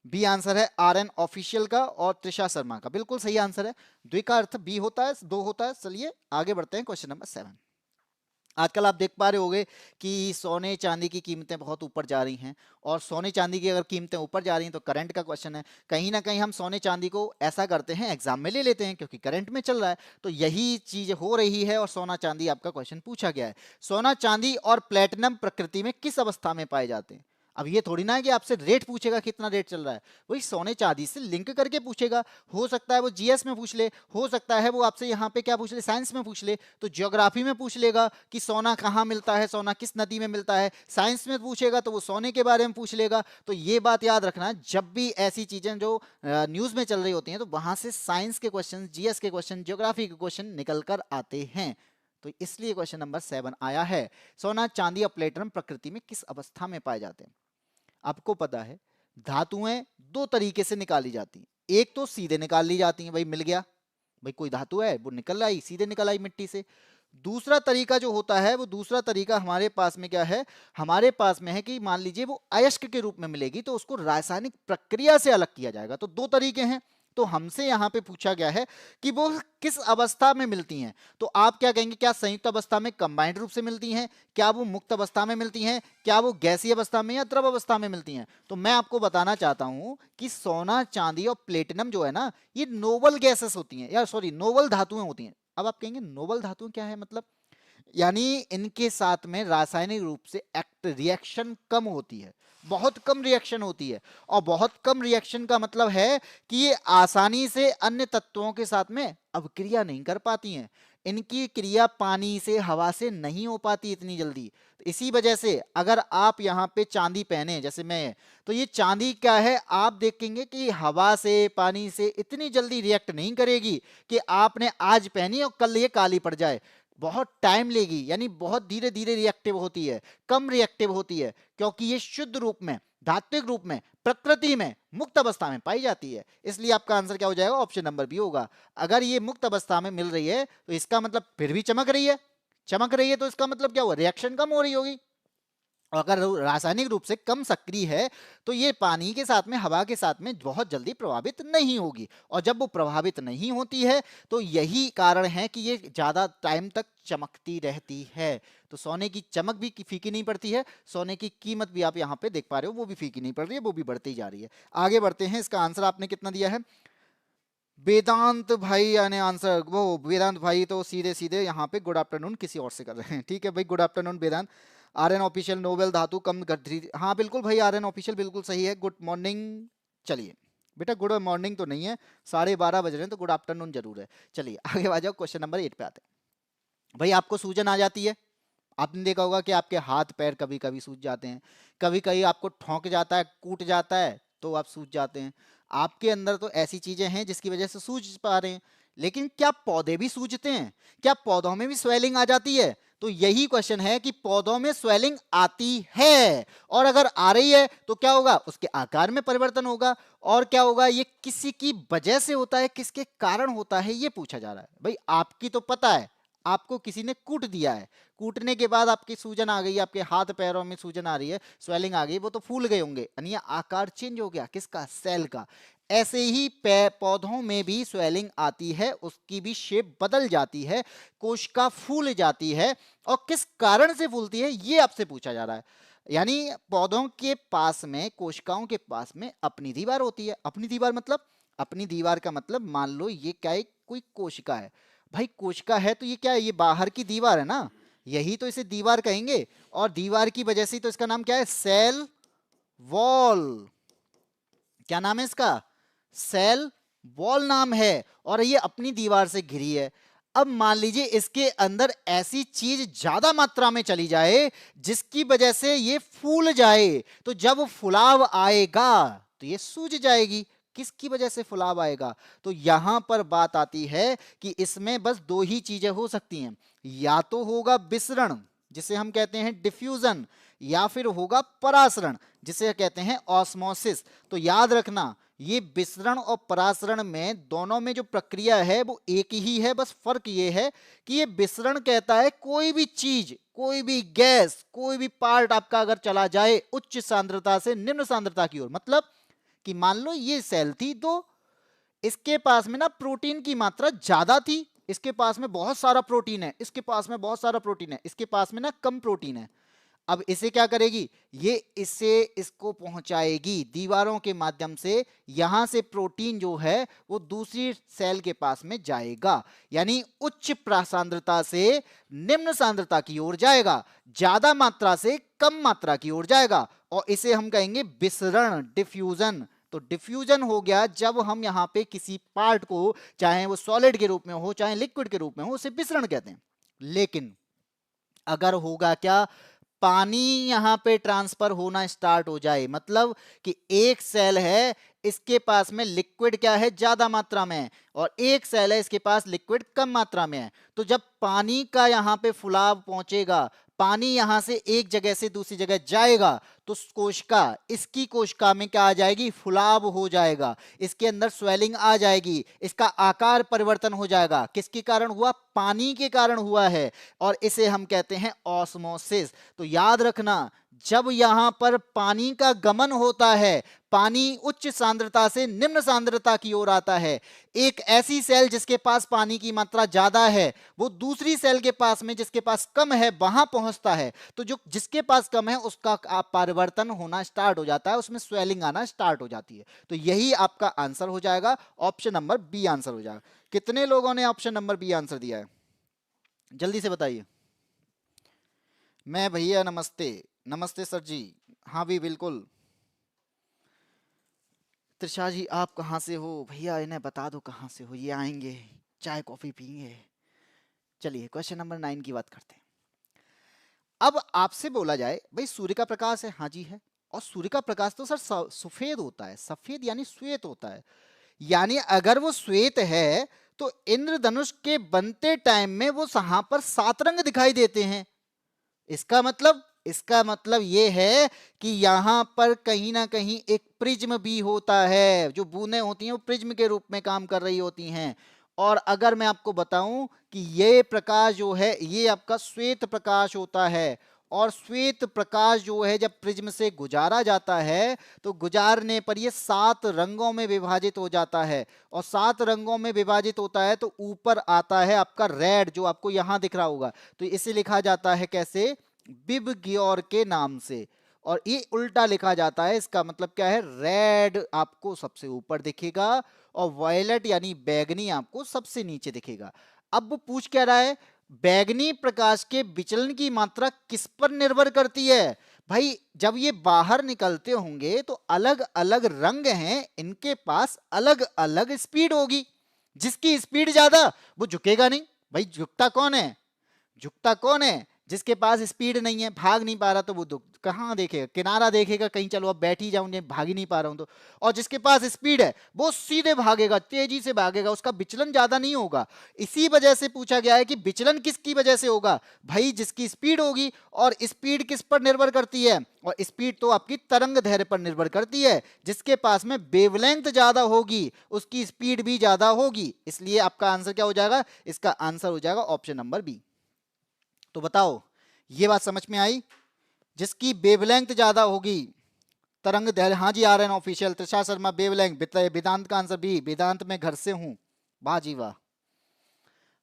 बी आंसर है आरएन ऑफिशियल का और त्रिशा शर्मा का, बिल्कुल सही आंसर है। द्वि का अर्थ बी होता है, दो होता है। चलिए आगे बढ़ते हैं, क्वेश्चन नंबर 7। आजकल आप देख पा रहे होंगे कि सोने चांदी की कीमतें बहुत ऊपर जा रही हैं, और सोने चांदी की अगर कीमतें ऊपर जा रही हैं तो करंट का क्वेश्चन है। कहीं ना कहीं हम सोने चांदी को ऐसा करते हैं, एग्जाम में ले लेते हैं क्योंकि करंट में चल रहा है, तो यही चीज हो रही है, और सोना चांदी आपका क्वेश्चन पूछा गया है। सोना चांदी और प्लेटिनम प्रकृति में किस अवस्था में पाए जाते हैं? अब ये थोड़ी ना है कि आपसे रेट पूछेगा कितना रेट चल रहा है, वही सोने चांदी से लिंक करके पूछेगा। हो सकता है वो जीएस में पूछ ले, हो सकता है वो आपसे यहाँ पे क्या पूछ ले, साइंस में पूछ ले, तो ज्योग्राफी में पूछ लेगा कि सोना कहाँ मिलता है, सोना किस नदी में मिलता है। साइंस में पूछेगा तो वो सोने के बारे में पूछ लेगा। तो ये बात याद रखना, जब भी ऐसी चीजें जो न्यूज में चल रही होती हैं, तो वहां से साइंस के क्वेश्चन, जीएस के क्वेश्चन, ज्योग्राफी के क्वेश्चन निकल कर आते हैं। तो इसलिए क्वेश्चन नंबर 7 आया है, सोना चांदी और प्लेटिनम प्रकृति में किस अवस्था में पाए जाते हैं। आपको पता है धातुएं दो तरीके से निकाली जाती हैं, एक तो सीधे निकाल ली जाती हैं, भाई मिल गया, भाई कोई धातु है वो निकल आई, सीधे निकल आई मिट्टी से। दूसरा तरीका जो होता है, वो दूसरा तरीका हमारे पास में क्या है? हमारे पास में है कि मान लीजिए वो अयस्क के रूप में मिलेगी, तो उसको रासायनिक प्रक्रिया से अलग किया जाएगा। तो दो तरीके हैं। तो हमसे यहां पे पूछा गया है कि वो किस अवस्था में मिलती हैं। तो आप क्या कहेंगे? क्या संयुक्त अवस्था में कंबाइंड रूप से मिलती हैं? क्या वो मुक्त अवस्था में मिलती हैं? क्या वो गैसीय अवस्था में या द्रव अवस्था में मिलती हैं? तो मैं आपको बताना चाहता हूं कि सोना चांदी और प्लेटिनम जो है ना, ये नोबल गैसेस होती हैं, या सॉरी नोबल धातुएं होती हैं। अब आप कहेंगे नोबल धातुएं क्या है मतलब? यानी इनके साथ में रासायनिक रूप से एक्ट रिएक्शन कम होती है, बहुत कम रिएक्शन होती है। और बहुत कम रिएक्शन का मतलब है कि ये आसानी से अन्य तत्वों के साथ में अभिक्रिया नहीं कर पाती हैं। इनकी क्रिया पानी से, हवा से नहीं हो पाती इतनी जल्दी। तो इसी वजह से अगर आप यहाँ पे चांदी पहने, जैसे मैं, तो ये चांदी क्या है, आप देखेंगे कि हवा से, पानी से इतनी जल्दी रिएक्ट नहीं करेगी कि आपने आज पहनी और कल ये काली पड़ जाए। बहुत टाइम लेगी, यानी बहुत धीरे धीरे रिएक्टिव होती है, कम रिएक्टिव होती है, क्योंकि ये शुद्ध रूप में, धात्विक रूप में, प्रकृति में मुक्त अवस्था में पाई जाती है। इसलिए आपका आंसर क्या हो जाएगा? ऑप्शन नंबर बी होगा। अगर ये मुक्त अवस्था में मिल रही है तो इसका मतलब फिर भी चमक रही है, चमक रही है तो इसका मतलब क्या हुआ? रिएक्शन कम हो रही होगी। और अगर रासायनिक रूप से कम सक्रिय है तो ये पानी के साथ में, हवा के साथ में बहुत जल्दी प्रभावित नहीं होगी। और जब वो प्रभावित नहीं होती है तो यही कारण है कि ये ज्यादा टाइम तक चमकती रहती है। तो सोने की चमक भी फीकी नहीं पड़ती है, सोने की कीमत भी आप यहाँ पे देख पा रहे हो वो भी फीकी नहीं पड़ रही है, वो भी बढ़ती जा रही है। आगे बढ़ते हैं, इसका आंसर आपने कितना दिया है? वेदांत भाई यानी आंसर वो वेदांत भाई तो सीधे सीधे यहाँ पे गुड आफ्टरनून किसी और से कर रहे हैं। ठीक है भाई, गुड आफ्टरनून वेदांत। आर्यन ऑफिशियल नोबेल धातु कम गठरी, हाँ बिल्कुल भाई आर्यन ऑफिशियल बिल्कुल सही है। गुड मॉर्निंग, चलिए बेटा गुड मॉर्निंग तो नहीं है, 12:30 बज रहे हैं तो गुड आफ्टरनून जरूर है। चलिए आगे आ जाओ, क्वेश्चन नंबर 8 पे आते हैं। भाई आपको सूजन आ जाती है, आपने देखा होगा कि आपके हाथ पैर कभी कभी सूज जाते हैं, कभी कभी आपको ठोंक जाता है, कूट जाता है तो आप सूज जाते हैं। आपके अंदर तो ऐसी चीजें हैं जिसकी वजह से सूज पा रहे हैं, लेकिन क्या पौधे भी सूजते हैं? क्या पौधों में भी स्वेलिंग आ जाती है? तो यही क्वेश्चन है कि पौधों में स्वेलिंग आती है, और अगर आ रही है तो क्या होगा? उसके आकार में परिवर्तन होगा, और क्या होगा? ये किसी की वजह से होता है, किसके कारण होता है ये पूछा जा रहा है। भाई आपकी तो पता है, आपको किसी ने कूट दिया है, कूटने के बाद आपकी सूजन आ गई, आपके हाथ पैरों में सूजन आ रही है, स्वेलिंग आ गई, वो तो फूल गए होंगे, यानी आकार चेंज हो गया, किसका? सेल का। ऐसे ही पौधों में भी स्वेलिंग आती है, उसकी भी शेप बदल जाती है, कोशिका फूल जाती है, और किस कारण से फूलती है ये आपसे पूछा जा रहा है। यानी पौधों के पास में, कोशिकाओं के पास में अपनी दीवार होती है। अपनी दीवार मतलब, अपनी दीवार का मतलब मान लो ये क्या है, कोई कोशिका है। भाई कोशिका है तो ये क्या है? ये बाहर की दीवार है ना, यही तो इसे दीवार कहेंगे, और दीवार की वजह से तो इसका नाम क्या है? Cell wall. क्या नाम है इसका? सेल वॉल नाम है, और ये अपनी दीवार से घिरी है। अब मान लीजिए इसके अंदर ऐसी चीज ज्यादा मात्रा में चली जाए जिसकी वजह से ये फूल जाए, तो जब फुलाव आएगा तो ये सूज जाएगी। किसकी वजह से फुलाव आएगा? तो यहां पर बात आती है कि इसमें बस दो ही चीजें हो सकती हैं, या तो होगा विसरण जिसे हम कहते हैं डिफ्यूजन, या फिर होगा परासरण जिसे कहते हैं ऑस्मोसिस। तो याद रखना, ये विसरण और परासरण में दोनों में जो प्रक्रिया है वो एक ही है, बस फर्क ये है कि ये विसरण कहता है कोई भी चीज, कोई भी गैस, कोई भी पार्ट आपका अगर चला जाए उच्च सांद्रता से निम्न सांद्रता की ओर, मतलब कि मान लो ये सेल थी तो इसके पास में ना प्रोटीन की मात्रा ज्यादा थी, इसके पास में बहुत सारा प्रोटीन है, इसके पास में बहुत सारा प्रोटीन है, इसके पास में ना कम प्रोटीन है। अब इसे क्या करेगी? ये इसे इसको पहुंचाएगी दीवारों के माध्यम से, यहां से प्रोटीन जो है वो दूसरी सेल के पास में जाएगा, यानी उच्च सांद्रता से निम्न सांद्रता की ओर जाएगा, ज्यादा मात्रा से कम मात्रा की ओर जाएगा, और इसे हम कहेंगे विसरण, डिफ्यूजन। तो डिफ्यूजन हो गया जब हम यहां पे किसी पार्ट को, चाहे वो सॉलिड के रूप में हो चाहे लिक्विड के रूप में हो, उसे विसरण कहते हैं। लेकिन अगर होगा क्या? पानी यहां पे ट्रांसफर होना स्टार्ट हो जाए, मतलब कि एक सेल है इसके पास में लिक्विड क्या है? ज्यादा मात्रा में है, और एक सेल है इसके पास लिक्विड कम मात्रा में है। तो जब पानी का यहां पे फुलाव पहुंचेगा, पानी यहां से एक जगह से दूसरी जगह जाएगा, तो कोशिका, इसकी कोशिका में क्या आ जाएगी? फुलाव हो जाएगा, इसके अंदर स्वेलिंग आ जाएगी, इसका आकार परिवर्तन हो जाएगा। किसके कारण हुआ? पानी के कारण हुआ है, और इसे हम कहते हैं ऑस्मोसिस। तो याद रखना, जब यहां पर पानी का गमन होता है, पानी उच्च सांद्रता से निम्न सांद्रता की ओर आता है, एक ऐसी सेल जिसके पास पानी की मात्रा ज्यादा है वो दूसरी सेल के पास में जिसके पास कम है वहां पहुंचता है, तो जो जिसके पास कम है उसका परिवर्तन होना स्टार्ट हो जाता है, उसमें स्वेलिंग आना स्टार्ट हो जाती है। तो यही आपका आंसर हो जाएगा, ऑप्शन नंबर बी आंसर हो जाएगा। कितने लोगों ने ऑप्शन नंबर बी आंसर दिया है? जल्दी से बताइए। मैं भैया नमस्ते, नमस्ते सर जी। हाँ भी बिल्कुल। त्रिषा जी आप कहाँ से हो? भैया इन्हें बता दो कहाँ से हो, ये आएंगे चाय कॉफी पियेंगे। चलिए क्वेश्चन नंबर 9 की बात करते हैं। अब आपसे बोला जाए भाई सूर्य का प्रकाश है, हाँ जी है, और सूर्य का प्रकाश तो सर सफेद होता है, सफेद यानी श्वेत होता है, यानी अगर वो श्वेत है तो इंद्रधनुष के बनते टाइम में वो वहां पर 7 रंग दिखाई देते हैं। इसका मतलब ये है कि यहां पर कहीं ना कहीं एक प्रिज्म भी होता है, जो बूंदें होती हैं वो प्रिज्म के रूप में काम कर रही होती हैं। और अगर मैं आपको बताऊं कि ये प्रकाश जो है ये आपका श्वेत प्रकाश होता है, और श्वेत प्रकाश जो है जब प्रिज्म से गुजारा जाता है तो गुजारने पर ये 7 रंगों में विभाजित हो जाता है, और 7 रंगों में विभाजित होता है तो ऊपर आता है आपका रेड, जो आपको यहां दिख रहा होगा। तो इसे लिखा जाता है कैसे? विबग्योर के नाम से। और ये उल्टा लिखा जाता है, इसका मतलब क्या है? रेड आपको सबसे ऊपर दिखेगा और वायलेट यानी बैगनी आपको सबसे नीचे दिखेगा। अब वो पूछ क्या रहा है? बैगनी प्रकाश के विचलन की मात्रा किस पर निर्भर करती है? भाई जब ये बाहर निकलते होंगे तो अलग अलग रंग हैं, इनके पास अलग अलग स्पीड होगी। जिसकी स्पीड ज्यादा वो झुकेगा नहीं। भाई झुकता कौन है? झुकता कौन है? जिसके पास स्पीड नहीं है, भाग नहीं पा रहा, तो वो कहाँ देखेगा? किनारा देखेगा कहीं, चलो अब बैठ ही जाऊं, भाग ही नहीं पा रहा हूं तो। और जिसके पास स्पीड है वो सीधे भागेगा, तेजी से भागेगा, उसका विचलन ज्यादा नहीं होगा। इसी वजह से पूछा गया है कि विचलन किसकी वजह से होगा? भाई जिसकी स्पीड होगी। और स्पीड किस पर निर्भर करती है? और स्पीड तो आपकी तरंग दैर्ध्य पर निर्भर करती है। जिसके पास में वेवलेंथ ज्यादा होगी उसकी स्पीड भी ज्यादा होगी। इसलिए आपका आंसर क्या हो जाएगा? इसका आंसर हो जाएगा ऑप्शन नंबर बी। तो बताओ, ये बात समझ में आई? जिसकी वेवलेंथ ज्यादा होगी, तरंग दैर्ध्य। हाँ जी, आ रहे हैं ऑफिशियल। त्रिषा शर्मा वेवलेंथ, वेदांत का आंसर बी, वेदांत में घर से हूं। वाह जी वाह,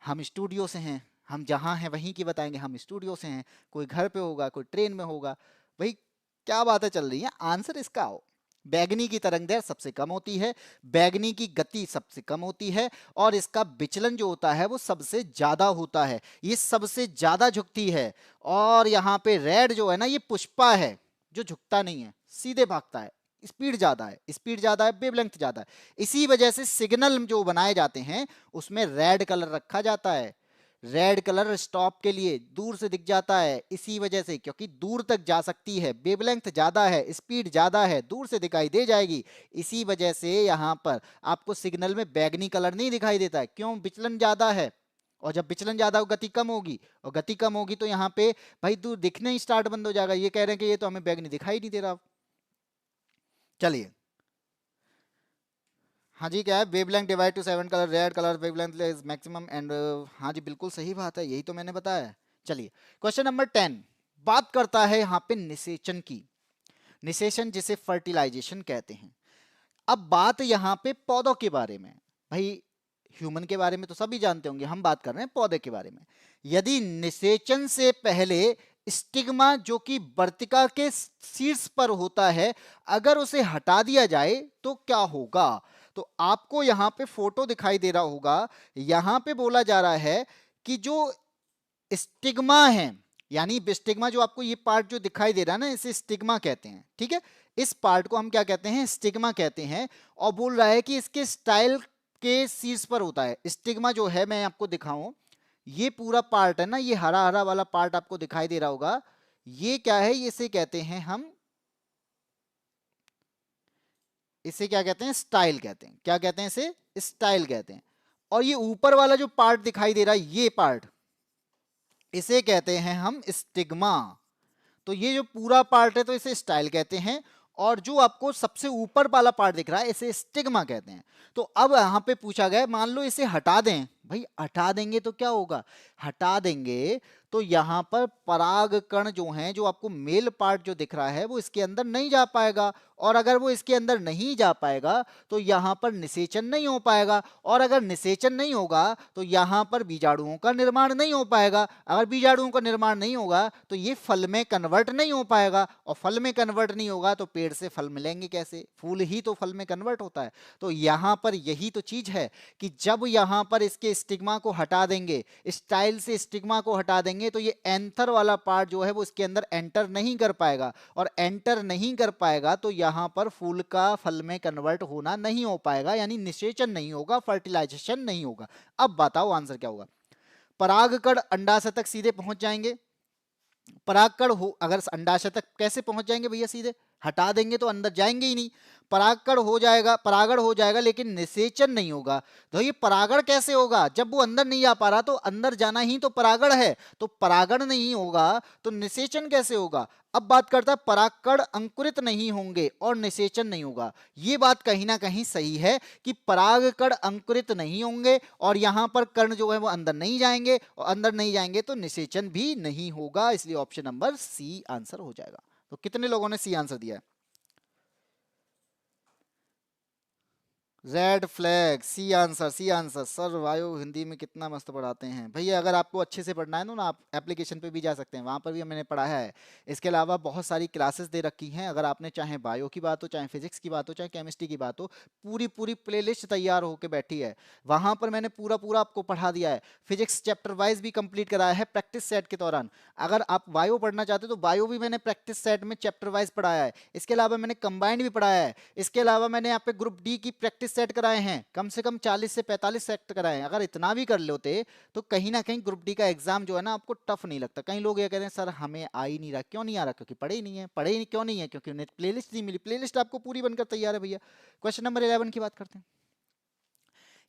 हम स्टूडियो से हैं, हम जहां हैं वहीं की बताएंगे, हम स्टूडियो से हैं। कोई घर पे होगा, कोई ट्रेन में होगा। भाई क्या बातें चल रही हैं? आंसर इसका हो। बैगनी की तरंग दैर्ध्य सबसे कम होती है, बैगनी की गति सबसे कम होती है, और इसका विचलन जो होता है वो सबसे ज्यादा होता है, ये सबसे ज्यादा झुकती है। और यहाँ पे रेड जो है ना, ये पुष्पा है जो झुकता नहीं है, सीधे भागता है। स्पीड ज्यादा है, स्पीड ज्यादा है, वेवलेंथ ज्यादा है। इसी वजह से सिग्नल जो बनाए जाते हैं उसमें रेड कलर रखा जाता है। रेड कलर स्टॉप के लिए दूर से दिख जाता है, इसी वजह से, क्योंकि दूर तक जा सकती है, वेवलेंथ ज्यादा है, स्पीड ज्यादा है, दूर से दिखाई दे जाएगी। इसी वजह से यहां पर आपको सिग्नल में बैगनी कलर नहीं दिखाई देता है। क्यों? विचलन ज्यादा है। और जब विचलन ज्यादा हो गति कम होगी, और गति कम होगी तो यहाँ पे भाई दूर दिखने ही स्टार्ट बंद हो जाएगा। ये कह रहे हैं कि ये तो हमें बैगनी दिखाई नहीं दे रहा। चलिए, हाँ जी, क्या है? Wavelength divide two 7 colour, red colour wavelength is maximum and, हाँ जी बिल्कुल सही बात है, यही तो मैंने बताया है। चलिए, क्वेश्चन नंबर 10 बात करता है यहाँ पे निषेचन की। निषेचन जिसे फर्टिलाइजेशन कहते हैं। अब बात यहाँ पे पौधों के बारे में। भाई ह्यूमन के बारे में तो सभी जानते होंगे, हम बात कर रहे हैं पौधे के बारे में। यदि निषेचन से पहले स्टिग्मा जो कि वर्तिका के शीर्ष पर होता है, अगर उसे हटा दिया जाए तो क्या होगा? तो आपको यहाँ पे फोटो दिखाई दे रहा होगा। यहाँ पे बोला जा रहा है कि जो स्टिग्मा है, यानी स्टिग्मा, जो आपको ये पार्ट जो दिखाई दे रहा है ना, इसे स्टिग्मा कहते हैं। ठीक है, इस पार्ट को हम क्या कहते हैं? स्टिग्मा कहते हैं। और बोल रहा है कि इसके स्टाइल के शीर्ष पर होता है। स्टिग्मा जो है, मैं आपको दिखाऊं, ये पूरा पार्ट है ना, ये हरा हरा वाला पार्ट आपको दिखाई दे रहा होगा, ये क्या है? इसे कहते हैं हम, इसे क्या कहते हैं? स्टाइल कहते हैं। क्या कहते हैं? इसे स्टाइल कहते हैं। और ये ऊपर वाला जो पार्ट दिखाई दे रहा है, ये पार्ट, इसे कहते हैं हम स्टिग्मा। तो ये जो पूरा पार्ट है तो इसे स्टाइल कहते हैं, और जो आपको सबसे ऊपर वाला पार्ट दिख रहा है इसे स्टिग्मा कहते हैं। तो अब यहां पे पूछा गया, मान लो इसे हटा दें। भाई हटा देंगे तो क्या होगा? हटा देंगे तो यहां पर पराग कण जो हैं, जो आपको मेल पार्ट जो दिख रहा है, वो इसके अंदर नहीं जा पाएगा। और अगर वो इसके अंदर नहीं जा पाएगा तो यहां पर निषेचन नहीं हो पाएगा। और अगर निषेचन नहीं होगा तो यहां पर बीजाणुओं का निर्माण नहीं हो पाएगा। अगर बीजाणुओं का निर्माण नहीं होगा तो ये फल में कन्वर्ट नहीं हो पाएगा। और फल में कन्वर्ट नहीं होगा तो पेड़ से फल मिलेंगे कैसे? फूल ही तो फल में कन्वर्ट होता है। तो यहां पर यही तो चीज है कि जब यहां पर इसके स्टिग्मा को हटा देंगे, स्टाइल से स्टिग्मा को हटा देंगे, तो ये एंथर वाला पार्ट जो है वो इसके अंदर एंटर नहीं कर पाएगा। और एंटर नहीं कर पाएगा तो यहां पर फूल का फल में कन्वर्ट होना नहीं हो पाएगा, यानी निषेचन नहीं होगा, फर्टिलाइजेशन नहीं होगा। अब बताओ आंसर क्या होगा? परागकण अंडाशय तक सीधे पहुंच जाएंगे। परागकण हो अगर अंडाशय तक कैसे पहुंच जाएंगे भैया? सीधे हटा देंगे तो अंदर जाएंगे ही नहीं। परागण हो जाएगा लेकिन निषेचन नहीं होगा। तो ये परागण कैसे होगा, जब वो अंदर नहीं आ पा रहा तो अंदर जाना ही तो परागण है, तो परागण नहीं होगा तो निषेचन कैसे होगा। अब बात करता है परागकण अंकुरित नहीं होंगे और निषेचन नहीं होगा। ये बात कहीं ना कहीं सही है कि परागकण अंकुरित नहीं होंगे और यहां पर कण जो है वो अंदर नहीं जाएंगे, और अंदर नहीं जाएंगे तो निषेचन भी नहीं होगा, इसलिए ऑप्शन नंबर सी आंसर हो जाएगा। तो कितने लोगों ने सी आंसर दिया है? Red flag, C answer, C answer. Sir वायु हिंदी में कितना मस्त पढ़ाते हैं भैया। अगर आपको अच्छे से पढ़ना है तो ना आप एप्लीकेशन पे भी जा सकते हैं, वहाँ पर भी मैंने पढ़ाया है। इसके अलावा बहुत सारी क्लासेस दे रखी हैं, अगर आपने चाहे बायो की बात हो, चाहे फिजिक्स की बात हो, चाहे केमिस्ट्री की बात हो, पूरी पूरी प्लेलिस्ट तैयार होकर बैठी है। वहाँ पर मैंने पूरा पूरा आपको पढ़ा दिया है। फिजिक्स चैप्टर वाइज भी कंप्लीट कराया है प्रैक्टिस सेट के दौरान। अगर आप बायो पढ़ना चाहते हो तो बायो भी मैंने प्रैक्टिस सेट में चैप्टर वाइज पढ़ाया है। इसके अलावा मैंने कंबाइंड भी पढ़ाया है। इसके अलावा मैंने यहाँ पे ग्रुप डी की प्रैक्टिस सेट कराए हैं, कम से कम 40 से 45 सेट कराए हैं। अगर इतना भी कर लेते तो कहीं ना कहीं ग्रुप डी का एग्जाम जो है ना आपको टफ नहीं लगता। कई लोग ये कहते हैं सर हमें आ ही नहीं रहा, क्यों नहीं आ रहा? क्योंकि पढ़े ही नहीं है। पढ़े ही क्यों नहीं है? क्योंकि उन्हें प्लेलिस्ट नहीं मिली। प्लेलिस्ट आपको पूरी बनकर तैयार है भैया। क्वेश्चन नंबर 11 की बात करते हैं।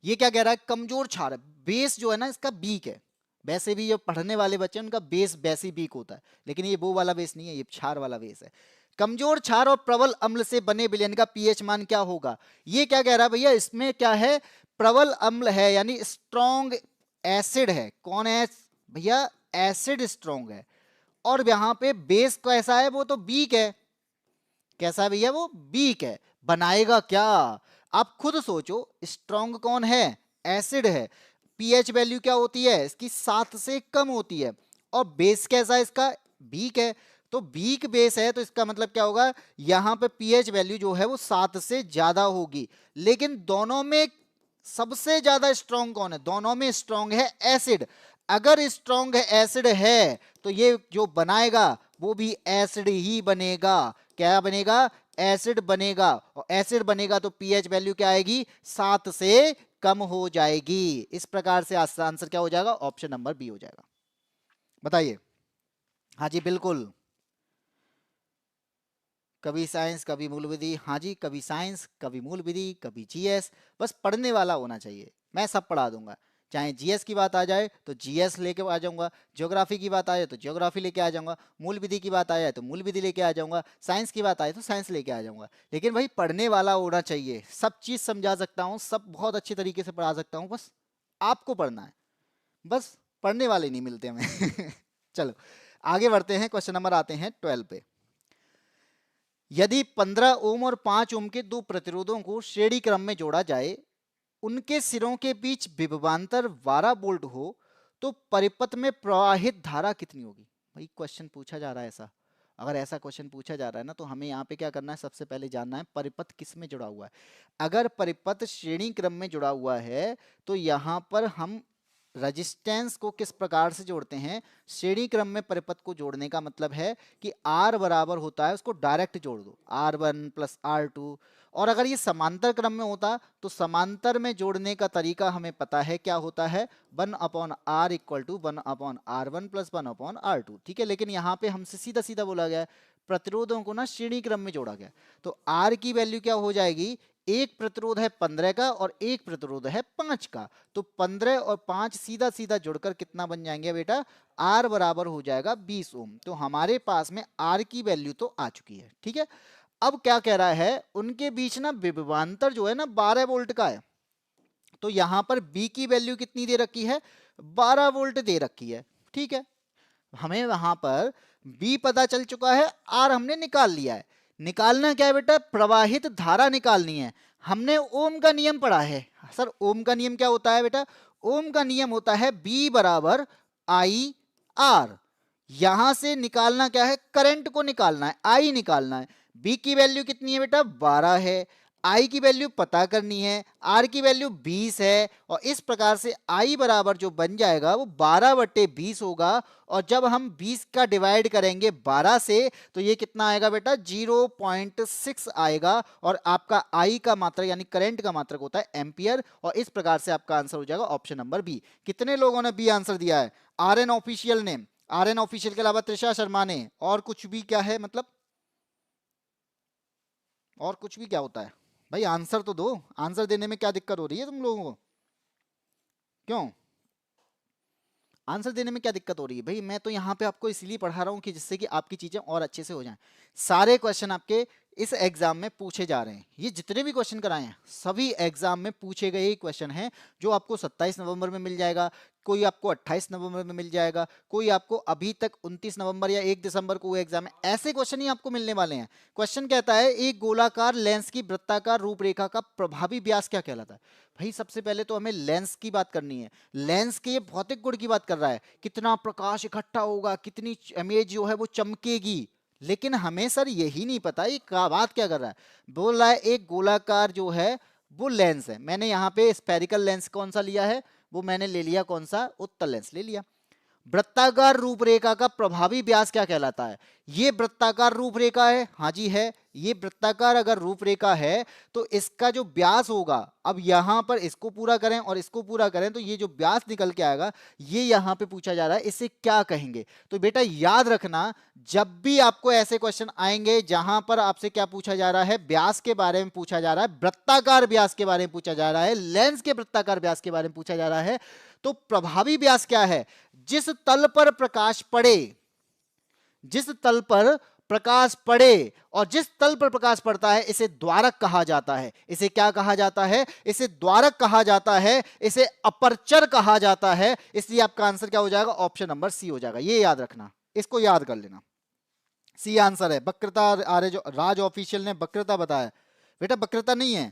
ये क्या कह रहा है? कमजोर क्षार है, बेस जो है ना इसका वीक है। वैसे भी ये पढ़ने वाले बच्चे उनका बेस वैसे ही वीक होता है, लेकिन ये वो वाला बेस नहीं है, ये क्षार वाला बेस है। कमजोर क्षार और प्रबल अम्ल से बने विलयन का पीएच मान क्या होगा? ये क्या कह रहा है भैया? इसमें क्या है? प्रबल अम्ल है यानी स्ट्रॉन्ग एसिड है। कौन है भैया? एसिड स्ट्रॉन्ग है। और यहां पे बेस कैसा है? वो तो वीक है। कैसा है भैया? वो वीक है। बनाएगा क्या? आप खुद सोचो। स्ट्रॉन्ग कौन है? एसिड है। पीएच वैल्यू क्या होती है इसकी? 7 से कम होती है। और बेस कैसा है इसका? वीक है। तो वीक बेस है तो इसका मतलब क्या होगा? यहां पे पीएच वैल्यू जो है वो 7 से ज्यादा होगी। लेकिन दोनों में सबसे ज्यादा स्ट्रॉन्ग कौन है? दोनों में स्ट्रॉन्ग है एसिड। अगर स्ट्रॉन्ग एसिड है तो ये जो बनाएगा वो भी एसिड ही बनेगा। क्या बनेगा? एसिड बनेगा। और एसिड बनेगा तो पीएच वैल्यू क्या आएगी? 7 से कम हो जाएगी। इस प्रकार से आंसर क्या हो जाएगा? ऑप्शन नंबर बी हो जाएगा। बताइए। हाँ जी बिल्कुल। कभी साइंस कभी मूल विधि। हाँ जी, कभी साइंस कभी मूल विधि कभी जीएस। बस पढ़ने वाला होना चाहिए, मैं सब पढ़ा दूंगा। चाहे जीएस की बात आ जाए तो जीएस लेके आ जाऊंगा, ज्योग्राफी की बात आ जाए तो ज्योग्राफी लेके आ जाऊंगा, मूल विधि की बात आ जाए तो मूल विधि लेके आ जाऊंगा, साइंस की बात आए तो साइंस लेके आ जाऊंगा। लेकिन भाई पढ़ने वाला होना चाहिए। सब चीज़ समझा सकता हूँ, सब बहुत अच्छी तरीके से पढ़ा सकता हूँ, बस आपको पढ़ना है। बस पढ़ने वाले नहीं मिलते हमें। चलो आगे बढ़ते हैं। क्वेश्चन नंबर आते हैं 12 पे। यदि 15 ओम और 5 ओम के दो प्रतिरोधों को श्रेणी क्रम में जोड़ा जाए, उनके सिरों के बीच विभवांतर 12 वोल्ट हो, तो परिपथ में प्रवाहित धारा कितनी होगी? भाई क्वेश्चन पूछा जा रहा है ऐसा। अगर ऐसा क्वेश्चन पूछा जा रहा है ना तो हमें यहाँ पे क्या करना है? सबसे पहले जानना है परिपथ किस में जुड़ा हुआ है। अगर परिपथ श्रेणी क्रम में जुड़ा हुआ है तो यहाँ पर हम रजिस्टेंस को किस प्रकार से जोड़ते हैं? श्रेणी क्रम में परिपथ को जोड़ने का मतलब है कि R बराबर होता है, उसको डायरेक्ट जोड़ दो, R1 प्लस R2। और अगर ये समांतर क्रम में होता तो समांतर में जोड़ने का तरीका हमें पता है क्या होता है? 1/R equal to 1/R1 plus 1/R2। ठीक है, लेकिन यहाँ पे हमसे सीधा सीधा बोला गया है प्रतिरोधों को ना श्रेणी क्रम में जोड़ा गया। तो R की वैल्यू क्या हो जाएगी? एक प्रतिरोध है 15 का और एक प्रतिरोध है 5 का, तो 15 और 5 सीधा सीधा जुड़कर कितना बन जाएंगे बेटा? R बराबर हो जाएगा 20 ओम। तो हमारे पास में R की वैल्यू तो आ चुकी है। ठीक है, अब क्या कह रहा है? उनके बीच ना विभवांतर जो है ना 12 वोल्ट का है। तो यहां पर B की वैल्यू कितनी दे रखी है? 12 वोल्ट दे रखी है। ठीक है, हमें वहां पर B पता चल चुका है, R हमने निकाल लिया है। निकालना क्या है बेटा? प्रवाहित धारा निकालनी है। हमने ओम का नियम पढ़ा है। सर ओम का नियम क्या होता है बेटा? ओम का नियम होता है B बराबर आई आर। यहां से निकालना क्या है? करंट को निकालना है, आई निकालना है। B की वैल्यू कितनी है बेटा? 12 है। I की वैल्यू पता करनी है, R की वैल्यू 20 है। और इस प्रकार से I बराबर जो बन जाएगा वो 12/20 होगा। और जब हम 20 का डिवाइड करेंगे 12 से तो ये कितना आएगा बेटा? 0.6 आएगा। और आपका I का मात्रक यानी करंट का मात्रक होता है एम्पियर। और इस प्रकार से आपका आंसर हो जाएगा ऑप्शन नंबर बी। कितने लोगों ने बी आंसर दिया है? RN ऑफिशियल ने, RN ऑफिशियल के अलावा त्रिषा शर्मा ने, और कुछ भी क्या है मतलब? और कुछ भी क्या होता है भाई, आंसर तो दो, आंसर देने में क्या दिक्कत हो रही है तुम लोगों को, क्यों आंसर देने में क्या दिक्कत हो रही है भाई? मैं तो यहाँ पे आपको इसलिए पढ़ा रहा हूँ कि जिससे कि आपकी चीजें और अच्छे से हो जाएं। सारे क्वेश्चन आपके इस एग्जाम में पूछे जा रहे हैं, ये जितने भी क्वेश्चन कराए हैं सभी एग्जाम में पूछे गए ही क्वेश्चन हैं, जो आपको 27 नवंबर में मिल जाएगा, कोई आपको 28 नवंबर में मिल जाएगा, कोई आपको अभी तक 29 नवंबर या 1 दिसंबर को वो एग्जाम है, ऐसे क्वेश्चन ही आपको मिलने वाले हैं। क्वेश्चन कहता है एक गोलाकार लेंस की वृत्ताकार रूपरेखा का प्रभावी व्यास क्या कहलाता है? भाई सबसे पहले तो हमें लेंस की बात करनी है। लेंस के ये भौतिक गुण की बात कर रहा है, कितना प्रकाश इकट्ठा होगा, कितनी इमेज जो है वो चमकेगी, लेकिन हमें सर यही नहीं पता ये बात क्या कर रहा है। बोल रहा है एक गोलाकार जो है वो लेंस है, मैंने यहाँ पे स्फेरिकल लेंस कौन सा लिया है, वो मैंने ले लिया कौन सा, उत्तल लेंस ले लिया। वृत्ताकार रूपरेखा का प्रभावी व्यास क्या कहलाता है? ये वृत्ताकार रूपरेखा है, हाँ जी है, ये वृत्ताकार अगर रूपरेखा है तो इसका जो व्यास होगा, अब यहां पर इसको पूरा करें और इसको पूरा करें तो ये जो व्यास निकल के आएगा ये यहां पे पूछा जा रहा है, इसे क्या कहेंगे? तो बेटा याद रखना, जब भी आपको ऐसे क्वेश्चन आएंगे जहां पर आपसे क्या पूछा जा रहा है, व्यास के बारे में पूछा जा रहा है, वृत्ताकार व्यास के बारे में पूछा जा रहा है, लेंस के वृत्ताकार व्यास के बारे में पूछा जा रहा है, तो प्रभावी व्यास क्या है? जिस तल पर प्रकाश पड़े, जिस तल पर प्रकाश पड़े और जिस तल पर प्रकाश पड़ता है इसे द्वारक कहा जाता है। इसे क्या कहा जाता है? इसे द्वारक कहा जाता है, इसे अपर्चर कहा जाता है। इसलिए आपका आंसर क्या हो जाएगा? ऑप्शन नंबर सी हो जाएगा। ये याद रखना, इसको याद कर लेना, सी आंसर है। वक्रता आर्य जो राज ऑफिशियल ने वक्रता बताया, बेटा वक्रता नहीं है,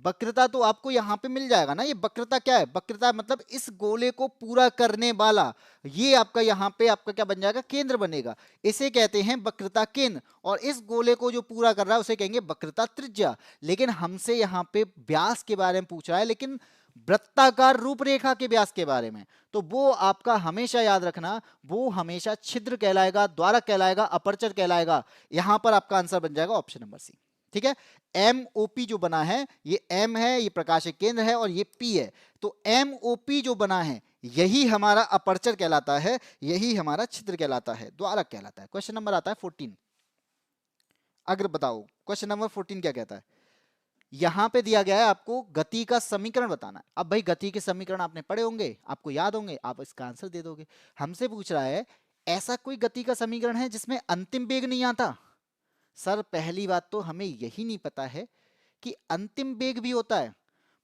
वक्रता तो आपको यहां पे मिल जाएगा ना। ये वक्रता क्या है? वक्रता मतलब इस गोले को पूरा करने वाला, ये आपका यहां पे आपका क्या बन जाएगा? केंद्र बनेगा, इसे कहते हैं वक्रता केंद्र। और इस गोले को जो पूरा कर रहा है उसे कहेंगे वक्रता त्रिज्या। लेकिन हमसे यहां पे व्यास के बारे में पूछ रहा है, लेकिन वृत्ताकार रूपरेखा के व्यास के बारे में, तो वो आपका हमेशा याद रखना, वो हमेशा छिद्र कहलाएगा, द्वारक कहलाएगा, अपर्चर कहलाएगा। यहां पर आपका आंसर बन जाएगा ऑप्शन नंबर सी। ठीक है, एमओपी जो बना है, ये एम है, ये प्रकाशिक केंद्र है, और ये पी है, तो एमओपी जो बना है यही हमारा अपर्चर कहलाता है, यही हमारा छिद्र कहलाता है, द्वारक कहलाता है। क्वेश्चन नंबर आता है 14। अगर बताओ क्वेश्चन नंबर 14 क्या कहता है? यहां पे दिया गया है आपको गति का समीकरण बताना है। अब भाई गति के समीकरण आपने पढ़े होंगे, आपको याद होंगे, आप इसका आंसर दे दोगे। हमसे पूछ रहा है ऐसा कोई गति का समीकरण है जिसमें अंतिम वेग नहीं आता? सर पहली बात तो हमें यही नहीं पता है कि अंतिम वेग भी होता है।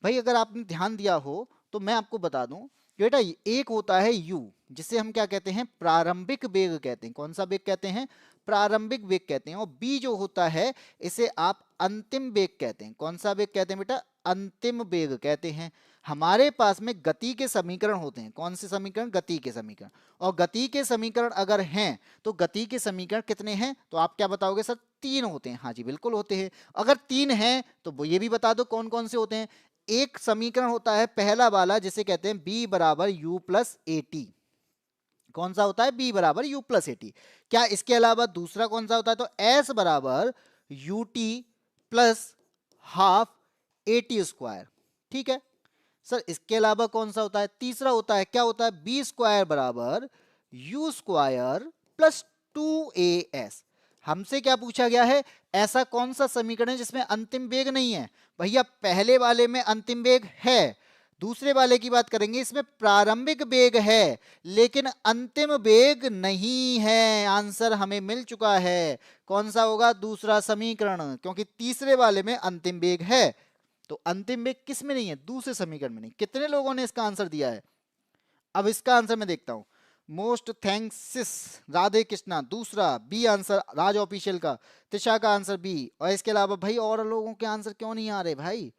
भाई अगर आपने ध्यान दिया हो तो मैं आपको बता दूं कि बेटा एक होता है u, जिसे हम क्या कहते हैं? प्रारंभिक वेग कहते हैं। कौन सा वेग कहते हैं? प्रारंभिक वेग कहते हैं। और b जो होता है इसे आप अंतिम वेग कहते हैं। कौन सा वेग कहते हैं बेटा? अंतिम वेग कहते हैं। हमारे पास में गति के समीकरण होते हैं। कौन से समीकरण? गति के समीकरण। और गति के समीकरण अगर हैं तो गति के समीकरण कितने हैं? तो आप क्या बताओगे सर? 3 होते हैं। हाँ जी बिल्कुल होते हैं। अगर 3 हैं तो वो ये भी बता दो कौन कौन से होते हैं। एक समीकरण होता है पहला वाला जिसे कहते हैं b बराबर यू प्लस ए टी। कौन सा होता है? b बराबर यू प्लस ए टी। क्या इसके अलावा दूसरा कौन सा होता है? तो s बराबर U T plus half A T square. ठीक है सर, इसके अलावा कौन सा होता है? तीसरा होता है, क्या होता है? बी स्क्वायर बराबर यू स्क्वायर प्लस 2as। हमसे क्या पूछा गया है? ऐसा कौन सा समीकरण है जिसमें अंतिम वेग नहीं है? भैया पहले वाले में अंतिम वेग है, दूसरे वाले की बात करेंगे इसमें प्रारंभिक वेग है लेकिन अंतिम वेग नहीं है। आंसर हमें मिल चुका है। कौन सा होगा? दूसरा समीकरण, क्योंकि तीसरे वाले में अंतिम वेग है। तो अंतिम वेग किस में नहीं है? दूसरे समीकरण में नहीं। कितने लोगों ने इसका आंसर दिया है? अब इसका आंसर मैं देखता हूं। मोस्ट थैंक्स राधे कृष्णा, दूसरा बी आंसर राज ऑफिशियल का। त्रिशा का आंसर बी। और इसके अलावा भाई और लोगों के आंसर क्यों नहीं आ रहे भाई?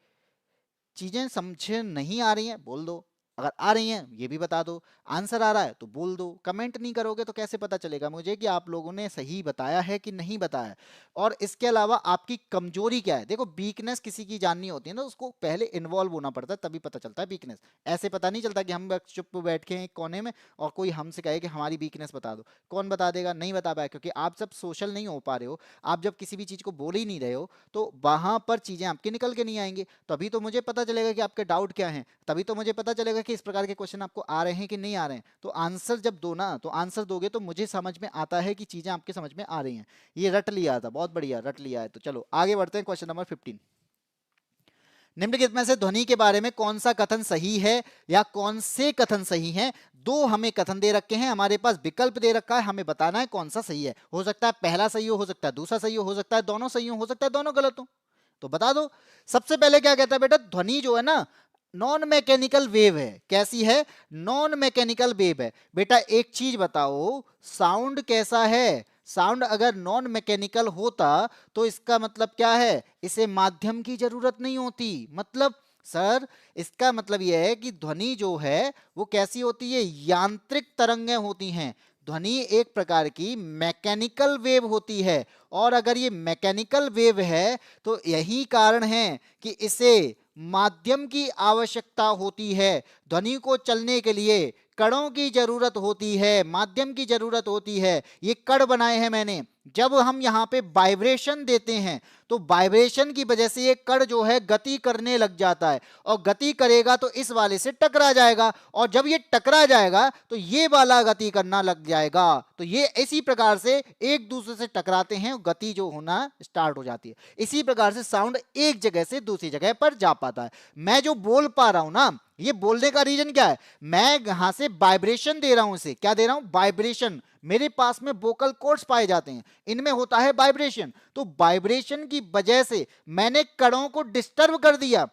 चीजें समझ नहीं आ रही हैं बोल दो, अगर आ रही हैं ये भी बता दो, आंसर आ रहा है तो बोल दो। कमेंट नहीं करोगे तो कैसे पता चलेगा मुझे कि आप लोगों ने सही बताया है कि नहीं बताया। और इसके अलावा आपकी कमजोरी क्या है? देखो वीकनेस किसी की जाननी होती है ना, उसको पहले इन्वॉल्व होना पड़ता है तभी पता चलता है वीकनेस। ऐसे पता नहीं चलता कि हम बस चुप बैठ के एक कोने में और कोई हमसे कहे कि हमारी वीकनेस बता दो। कौन बता देगा? नहीं बता पाया, क्योंकि आप जब सोशल नहीं हो पा रहे हो, आप जब किसी भी चीज को बोल ही नहीं रहे हो, तो वहां पर चीजें आपके निकल के नहीं आएंगी। तभी तो मुझे पता चलेगा कि आपके डाउट क्या हैं, तभी तो मुझे पता चलेगा कि इस प्रकार के क्वेश्चन आपको आ रहे हैं कि नहीं आ रहे हैं। तो आंसर जब दो ना, तो आंसर दोगे तो मुझे समझ में आता है कि चीजें आपके समझ में आ रही हैं। ये रट लिया था, बहुत बढ़िया रट लिया है। तो चलो आगे बढ़ते हैं, क्वेश्चन नंबर 15। निम्नलिखित में से ध्वनि के बारे में कौन सा कथन सही है या कौन से कथन सही हैं? दो हमें कथन दे रखे हैं, हमारे पास विकल्प दे रखा है, हमें बताना है कौन सा सही है। हो सकता है पहला सही हो सकता है दूसरा सही हो सकता है दोनों सही हो सकता है दोनों गलत हो। तो बता दो। सबसे पहले क्या कहता है बेटा, ध्वनि जो है ना नॉन मैकेनिकल वेव है। कैसी है? नॉन मैकेनिकल वेव है। बेटा एक चीज बताओ, साउंड कैसा है? साउंड अगर नॉन मैकेनिकल होता तो इसका मतलब क्या है, इसे माध्यम की जरूरत नहीं होती। मतलब सर इसका मतलब यह है कि ध्वनि जो है वो कैसी होती है, यांत्रिक तरंगें होती हैं। ध्वनि एक प्रकार की मैकेनिकल वेव होती है, और अगर ये मैकेनिकल वेव है तो यही कारण है कि इसे माध्यम की आवश्यकता होती है। ध्वनि को चलने के लिए कणों की जरूरत होती है, माध्यम की जरूरत होती है। ये कण बनाए हैं मैंने। जब हम यहाँ पे वाइब्रेशन देते हैं तो वाइब्रेशन की वजह से ये कण जो है गति करने लग जाता है, और गति करेगा तो इस वाले से टकरा जाएगा, और जब ये टकरा जाएगा तो ये वाला गति करना लग जाएगा। तो ये इसी प्रकार से एक दूसरे से टकराते हैं, गति जो होना स्टार्ट हो जाती है। इसी प्रकार से साउंड एक जगह से दूसरी जगह पर जा पाता है। मैं जो बोल पा रहा हूं ना, ये बोलने का रीजन क्या है, मैं यहां से वाइब्रेशन दे रहा हूं। इसे क्या दे रहा हूं? वाइब्रेशन। मेरे पास में वोकल कॉर्ड्स पाए जाते हैं, इनमें होता है वाइब्रेशन। तो वाइब्रेशन की वजह से मैंने कणों को डिस्टर्ब कर दिया।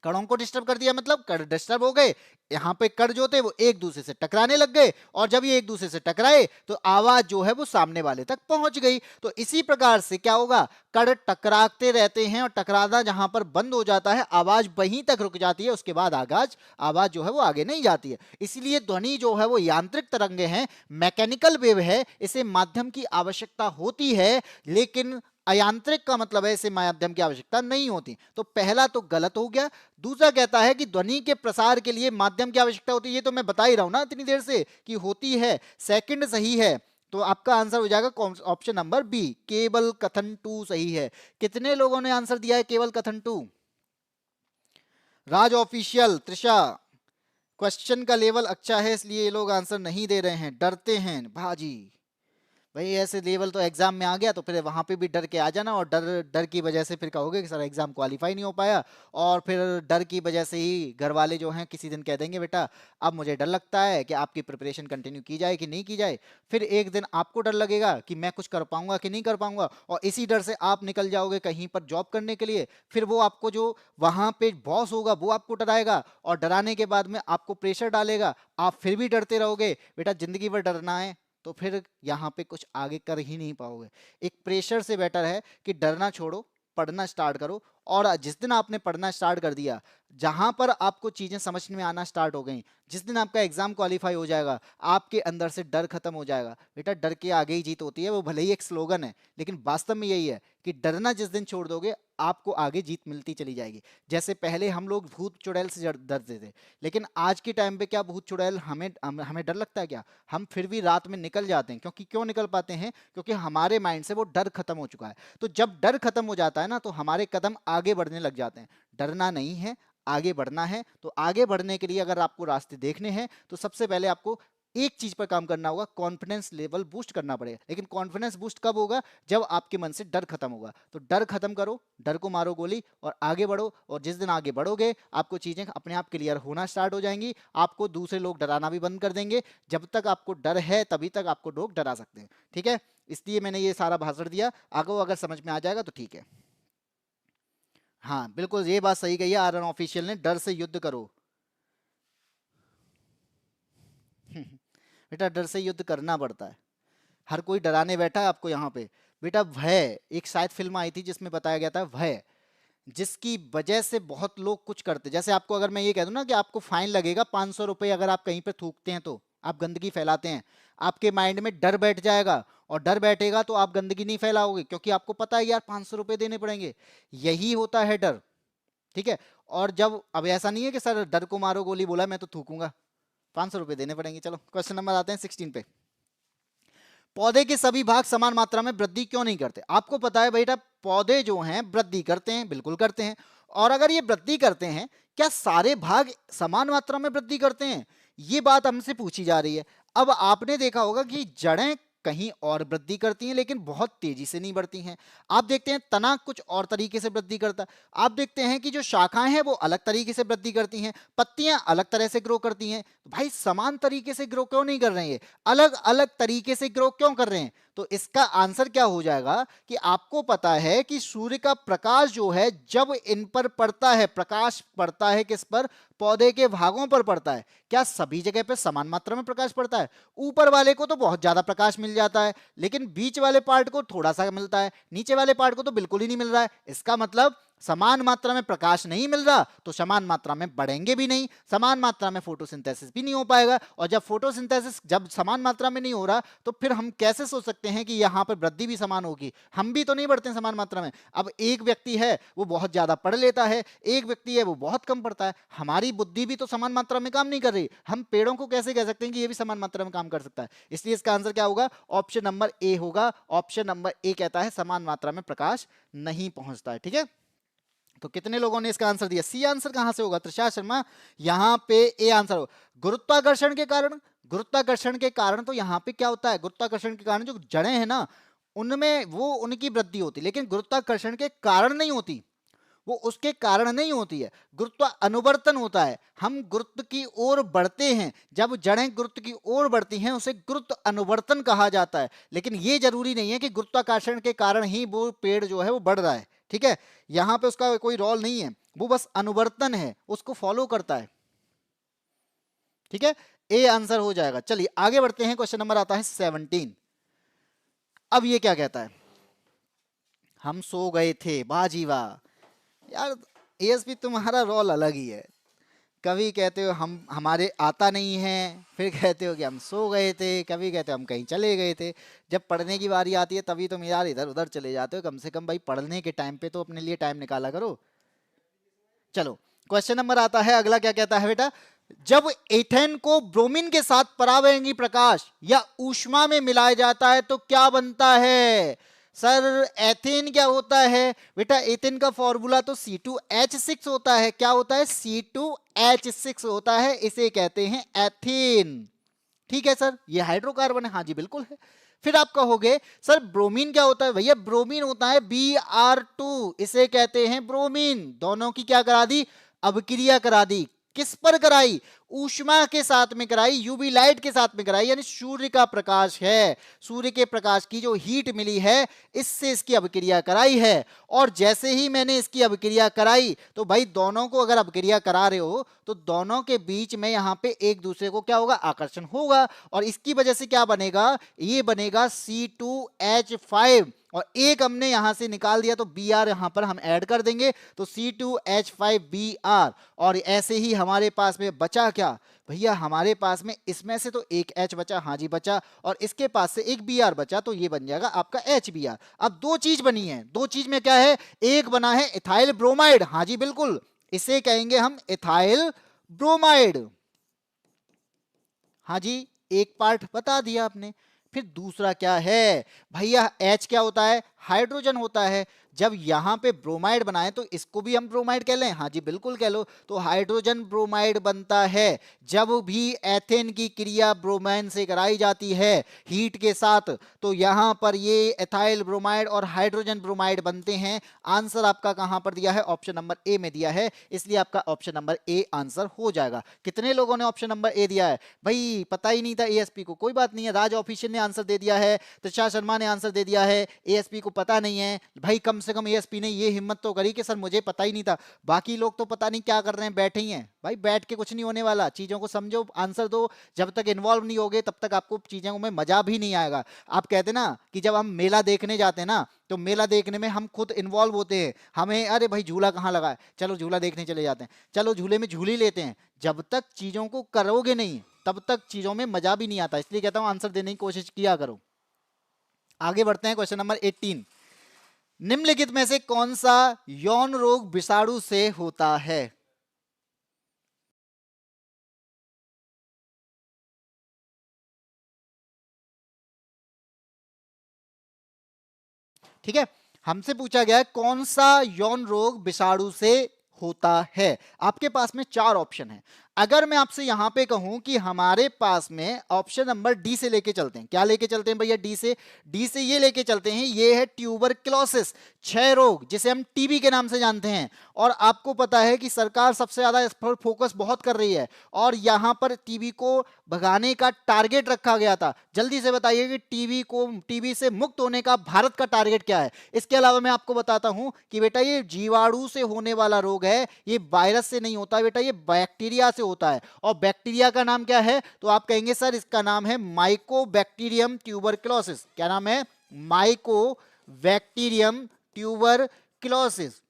कणों को डिस्टर्ब कर दिया मतलब कण डिस्टर्ब हो गए, यहां पे कण जो थे वो एक दूसरे से टकराने लग गए, और जब ये एक दूसरे से टकराए तो आवाज जो है वो सामने वाले तक पहुंच गई। तो इसी प्रकार से क्या होगा, कण टकराते रहते हैं, और टकराना जहां पर बंद हो जाता है आवाज वहीं तक रुक जाती है, उसके बाद आवाज जो है वो आगे नहीं जाती है। इसलिए ध्वनि जो है वो यांत्रिक तरंगे हैं, मैकेनिकल वेव है, इसे माध्यम की आवश्यकता होती है। लेकिन अयांत्रिक का मतलब है इसे माध्यम की आवश्यकता नहीं होती। तो पहला तो गलत हो गया। दूसरा कहता है कि ध्वनि के प्रसार के लिए माध्यम की आवश्यकता होती है, ये तो मैं बता ही रहा हूं ना इतनी देर से कि होती है। सेकंड सही है, तो आपका आंसर हो जाएगा ऑप्शन नंबर बी, केवल कथन टू सही है। कितने लोगों ने आंसर दिया है केवल कथन two? Raj official, Trisha, question का लेवल अच्छा है इसलिए ये लोग आंसर नहीं दे रहे हैं, डरते हैं भाजी। भाई ऐसे लेवल तो एग्जाम में आ गया तो फिर वहां पे भी डर के आ जाना, और डर डर की वजह से फिर कहोगे कि सर एग्जाम क्वालिफाई नहीं हो पाया, और फिर डर की वजह से ही घर वाले जो हैं किसी दिन कह देंगे बेटा अब मुझे डर लगता है कि आपकी प्रिपरेशन कंटिन्यू की जाए कि नहीं की जाए। फिर एक दिन आपको डर लगेगा कि मैं कुछ कर पाऊंगा कि नहीं कर पाऊंगा, और इसी डर से आप निकल जाओगे कहीं पर जॉब करने के लिए। फिर वो आपको जो वहां पे बॉस होगा वो आपको डराएगा, और डराने के बाद में आपको प्रेशर डालेगा, आप फिर भी डरते रहोगे। बेटा जिंदगी भर डरना है तो फिर यहाँ पे कुछ आगे कर ही नहीं पाओगे। एक प्रेशर से बेटर है कि डरना छोड़ो, पढ़ना स्टार्ट करो। और जिस दिन आपने पढ़ना स्टार्ट कर दिया, जहां पर आपको चीजें समझ में आना स्टार्ट हो गई, जिस दिन आपका एग्जाम क्वालिफाई हो जाएगा, आपके अंदर से डर खत्म हो जाएगा। बेटा डर के आगे ही जीत होती है, वो भले ही एक स्लोगन है लेकिन वास्तव में यही है कि डरना जिस दिन छोड़ दोगे आपको आगे जीत मिलती चली जाएगी। जैसे पहले हम लोग भूत चुड़ैल से डरते थे, लेकिन आज के टाइम पे क्या भूत चुड़ैल हमें डर लगता है क्या? हम फिर भी रात में निकल जाते हैं। क्योंकि क्यों निकल पाते हैं? क्योंकि हमारे माइंड से वो डर खत्म हो चुका है। तो जब डर खत्म हो जाता है ना तो हमारे कदम आगे बढ़ने लग जाते हैं। डरना नहीं है, आगे बढ़ना है। तो आगे बढ़ने के लिए अगर आपको रास्ते देखने हैं तो सबसे पहले आपको एक चीज पर काम करना होगा, कॉन्फिडेंस लेवल बूस्ट करना पड़ेगा। लेकिन कॉन्फिडेंस बूस्ट कब होगा? जब आपके मन से डर खत्म होगा। तो डर खत्म करो, डर को मारो गोली और आगे बढ़ो। और जिस दिन आगे बढ़ोगे आपको चीजें अपने आप क्लियर होना स्टार्ट हो जाएंगी। आपको दूसरे लोग डराना भी बंद कर देंगे। जब तक आपको डर है तभी तक आपको लोग डरा सकते हैं। ठीक है, इसलिए मैंने ये सारा भाषण दिया। आगे अगर समझ में आ जाएगा तो ठीक है। हाँ बिल्कुल ये बात सही कही है आर एन ऑफिशियल ने, डर से युद्ध करो। बेटा डर से युद्ध करना पड़ता है। हर कोई डराने बैठा है आपको यहाँ पे। बेटा भय, एक शायद फिल्म आई थी जिसमें बताया गया था भय, जिसकी वजह से बहुत लोग कुछ करते। जैसे आपको अगर मैं ये कह दूं ना कि आपको फाइन लगेगा 500 रुपये अगर आप कहीं पे थूकते हैं, तो आप गंदगी फैलाते हैं, आपके माइंड में डर बैठ जाएगा। और डर बैठेगा तो आप गंदगी नहीं फैलाओगे, क्योंकि आपको पता है यार 500 रुपये देने पड़ेंगे। यही होता है डर। ठीक है। और जब अब ऐसा नहीं है कि सर डर को मारो गोली बोला मैं तो थूकूंगा, 500 रुपये देने पड़ेंगे। चलो क्वेश्चन नंबर आते हैं 16 पे। पौधे के सभी भाग समान मात्रा में वृद्धि क्यों नहीं करते? आपको पता है बेटा पौधे जो हैं वृद्धि करते हैं, बिल्कुल करते हैं। और अगर ये वृद्धि करते हैं, क्या सारे भाग समान मात्रा में वृद्धि करते हैं? ये बात हमसे पूछी जा रही है। अब आपने देखा होगा कि जड़ें कहीं और वृद्धि करती हैं लेकिन बहुत तेजी से नहीं बढ़ती हैं। आप देखते हैं तना कुछ और तरीके से वृद्धि करता है। आप देखते हैं कि जो शाखाएं हैं वो अलग तरीके से वृद्धि करती हैं, पत्तियां अलग तरह से ग्रो करती हैं। तो भाई समान तरीके से ग्रो क्यों नहीं कर रहे हैं, अलग अलग तरीके से ग्रो क्यों कर रहे हैं? तो इसका आंसर क्या हो जाएगा कि आपको पता है कि सूर्य का प्रकाश जो है जब इन पर पड़ता है, प्रकाश पड़ता है किस पर? पौधे के भागों पर पड़ता है। क्या सभी जगह पे समान मात्रा में प्रकाश पड़ता है? ऊपर वाले को तो बहुत ज्यादा प्रकाश मिल जाता है, लेकिन बीच वाले पार्ट को थोड़ा सा मिलता है, नीचे वाले पार्ट को तो बिल्कुल ही नहीं मिल रहा है। इसका मतलब समान मात्रा में प्रकाश नहीं मिल रहा तो समान मात्रा में बढ़ेंगे भी नहीं, समान मात्रा में फोटोसिंथेसिस भी नहीं हो पाएगा। और जब फोटोसिंथेसिस जब समान मात्रा में नहीं हो रहा तो फिर हम कैसे सोच सकते हैं कि यहां पर वृद्धि भी समान होगी? हम भी तो नहीं बढ़ते समान मात्रा में। अब एक व्यक्ति है वो बहुत ज्यादा पढ़ लेता है, एक व्यक्ति है वो बहुत कम पढ़ता है, हमारी बुद्धि भी तो समान मात्रा में काम नहीं कर रही। हम पेड़ों को कैसे कह सकते हैं कि ये भी समान मात्रा में काम कर सकता है? इसलिए इसका आंसर क्या होगा? ऑप्शन नंबर ए होगा। ऑप्शन नंबर ए कहता है समान मात्रा में प्रकाश नहीं पहुंचता है। ठीक है, तो कितने लोगों ने इसका आंसर दिया? सी आंसर कहां से होगा त्रिषा शर्मा? यहां पे ए आंसर होगा। गुरुत्वाकर्षण के कारण, गुरुत्वाकर्षण के कारण तो यहां पे क्या होता है? गुरुत्वाकर्षण के कारण जो जड़ें हैं ना उनमें वो उनकी वृद्धि होती, लेकिन गुरुत्वाकर्षण के कारण नहीं होती, वो उसके कारण नहीं होती है। गुरुत्व अनुवर्तन होता है, हम गुरुत्व की ओर बढ़ते हैं, जब जड़ें गुरुत्व की ओर बढ़ती हैं उसे गुरुत्व अनुवर्तन कहा जाता है। लेकिन ये जरूरी नहीं है कि गुरुत्वाकर्षण के कारण ही वो पेड़ जो है वो बढ़ रहा है। ठीक है, यहां पे उसका कोई रोल नहीं है, वो बस अनुवर्तन है, उसको फॉलो करता है। ठीक है, ए आंसर हो जाएगा। चलिए आगे बढ़ते हैं, क्वेश्चन नंबर आता है 17। अब ये क्या कहता है? हम सो गए थे, बाजी वाह यार। एएसपी तुम्हारा रोल अलग ही है, कभी कहते हो हम हमारे आता नहीं है, फिर कहते हो कि हम सो गए थे, कभी कहते हो हम कहीं चले गए थे। जब पढ़ने की बारी आती है तभी तुम यार इधर उधर चले जाते हो। कम से कम भाई पढ़ने के टाइम पे तो अपने लिए टाइम निकाला करो। चलो क्वेश्चन नंबर आता है अगला, क्या कहता है बेटा? जब एथेन को ब्रोमीन के साथ पराबैंगनी प्रकाश या ऊष्मा में मिलाया जाता है तो क्या बनता है? सर एथेन क्या होता है बेटा? एथेन का फॉर्मूला तो C2H6 होता है। क्या होता है? C2H6 होता है, इसे कहते हैं एथेन। ठीक है सर, ये हाइड्रोकार्बन है। हाँ जी बिल्कुल है। फिर आप कहोगे सर ब्रोमीन क्या होता है? भैया ब्रोमीन होता है Br2, इसे कहते हैं ब्रोमीन। दोनों की क्या करा दी? अभिक्रिया करा दी। किस पर कराई? ऊष्मा के साथ में कराई, यूवी लाइट के साथ में कराई, यानी सूर्य का प्रकाश है, सूर्य के प्रकाश की जो हीट मिली है इससे इसकी अभिक्रिया कराई है। और जैसे ही मैंने इसकी अभिक्रिया कराई तो भाई दोनों को अगर अभिक्रिया करा रहे हो तो दोनों के बीच में यहां पे एक दूसरे को क्या होगा? आकर्षण होगा, और इसकी वजह से क्या बनेगा? ये बनेगा C2H5, और एक हमने यहां से निकाल दिया तो Br यहां पर हम ऐड कर देंगे तो C2H5Br। और ऐसे ही हमारे पास में बचा क्या भैया? हमारे पास में इसमें से तो एक H बचा, हाँ जी बचा, और इसके पास से एक Br बचा, तो ये बन जाएगा आपका HBr। अब दो चीज बनी है, दो चीज में क्या है? एक बना है इथाइल ब्रोमाइड, हाँ जी बिल्कुल, इसे कहेंगे हम इथाइल ब्रोमाइड। हाँ जी, एक पार्ट बता दिया आपने। फिर दूसरा क्या है भैया? H क्या होता है? हाइड्रोजन होता है। जब यहां पे ब्रोमाइड बनाए तो इसको भी हम ब्रोमाइड कह लें, हाँ जी बिल्कुल कह लो। तो हाइड्रोजन ब्रोमाइड बनता है जब भी एथेन की क्रिया ब्रोमाइन से कराई जाती है हीट के साथ, तो यहां पर ये एथाइल ब्रोमाइड और हाइड्रोजन ब्रोमाइड बनते हैं। आंसर आपका कहां पर दिया है? ऑप्शन नंबर ए में दिया है, इसलिए आपका ऑप्शन नंबर ए आंसर हो जाएगा। कितने लोगों ने ऑप्शन नंबर ए दिया है? भाई पता ही नहीं था एएसपी को, कोई बात नहीं है, राज ऑफिशियल ने आंसर दे दिया है, त्रिषा शर्मा ने आंसर दे दिया है, एएसपी को पता नहीं है। भाई कम से कम एएसपी ने ये हिम्मत तो करी कि सर मुझे पता ही नहीं था। बाकी लोग तो पता नहीं क्या कर रहे हैं, बैठे ही हैं। भाई बैठ के कुछ नहीं होने वाला, चीजों को समझो, आंसर दो। जब तक इन्वॉल्व नहीं होगे तब तक आपको चीजों में मजा भी नहीं आएगा। आप कहते ना कि जब हम मेला देखने जाते हैं ना तो मेला देखने में हम खुद इन्वॉल्व होते हैं, हमें अरे भाई झूला कहाँ लगा है, चलो झूला देखने चले जाते हैं, चलो झूले में झूली लेते हैं। जब तक चीजों को करोगे नहीं तब तक चीजों में मजा भी नहीं आता, इसलिए कहता हूं आंसर देने की कोशिश किया करो। आगे बढ़ते हैं, क्वेश्चन नंबर 18। निम्नलिखित में से कौन सा यौन रोग विषाणु से होता है? ठीक है, हमसे पूछा गया है कौन सा यौन रोग विषाणु से होता है। आपके पास में चार ऑप्शन है। अगर मैं आपसे यहां पे कहूं कि हमारे पास में ऑप्शन नंबर डी से लेके चलते हैं, क्या लेके चलते हैं भैया? डी से ये लेके चलते हैं, ये है ट्यूबरक्लोसिस, क्षय रोग, जिसे हम टीबी के नाम से जानते हैं। और आपको पता है कि सरकार सबसे ज्यादा इस पर फोकस बहुत कर रही है और यहां पर टीबी को भगाने का टारगेट रखा गया था। जल्दी से बताइए कि टीबी से मुक्त होने का भारत का टारगेट क्या है? इसके अलावा मैं आपको बताता हूं कि बेटा ये जीवाणु से होने वाला रोग है, ये वायरस से नहीं होता बेटा, ये बैक्टीरिया से होता है। और बैक्टीरिया का नाम क्या है? तो आप कहेंगे सर इसका नाम है माइकोबैक्टीरियम ट्यूबरक्लोसिस। क्या नाम है? Mycobacterium tuberculosis.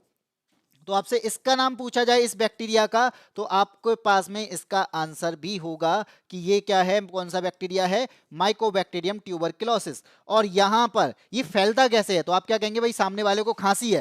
तो आपसे इसका नाम पूछा जाए इस बैक्टीरिया का, तो आपके पास में इसका आंसर भी होगा कि ये क्या है, कौन सा बैक्टीरिया है? Mycobacterium tuberculosis. और यहां पर ये फैलता कैसे है? तो आप क्या कहेंगे भाई, सामने वाले को खांसी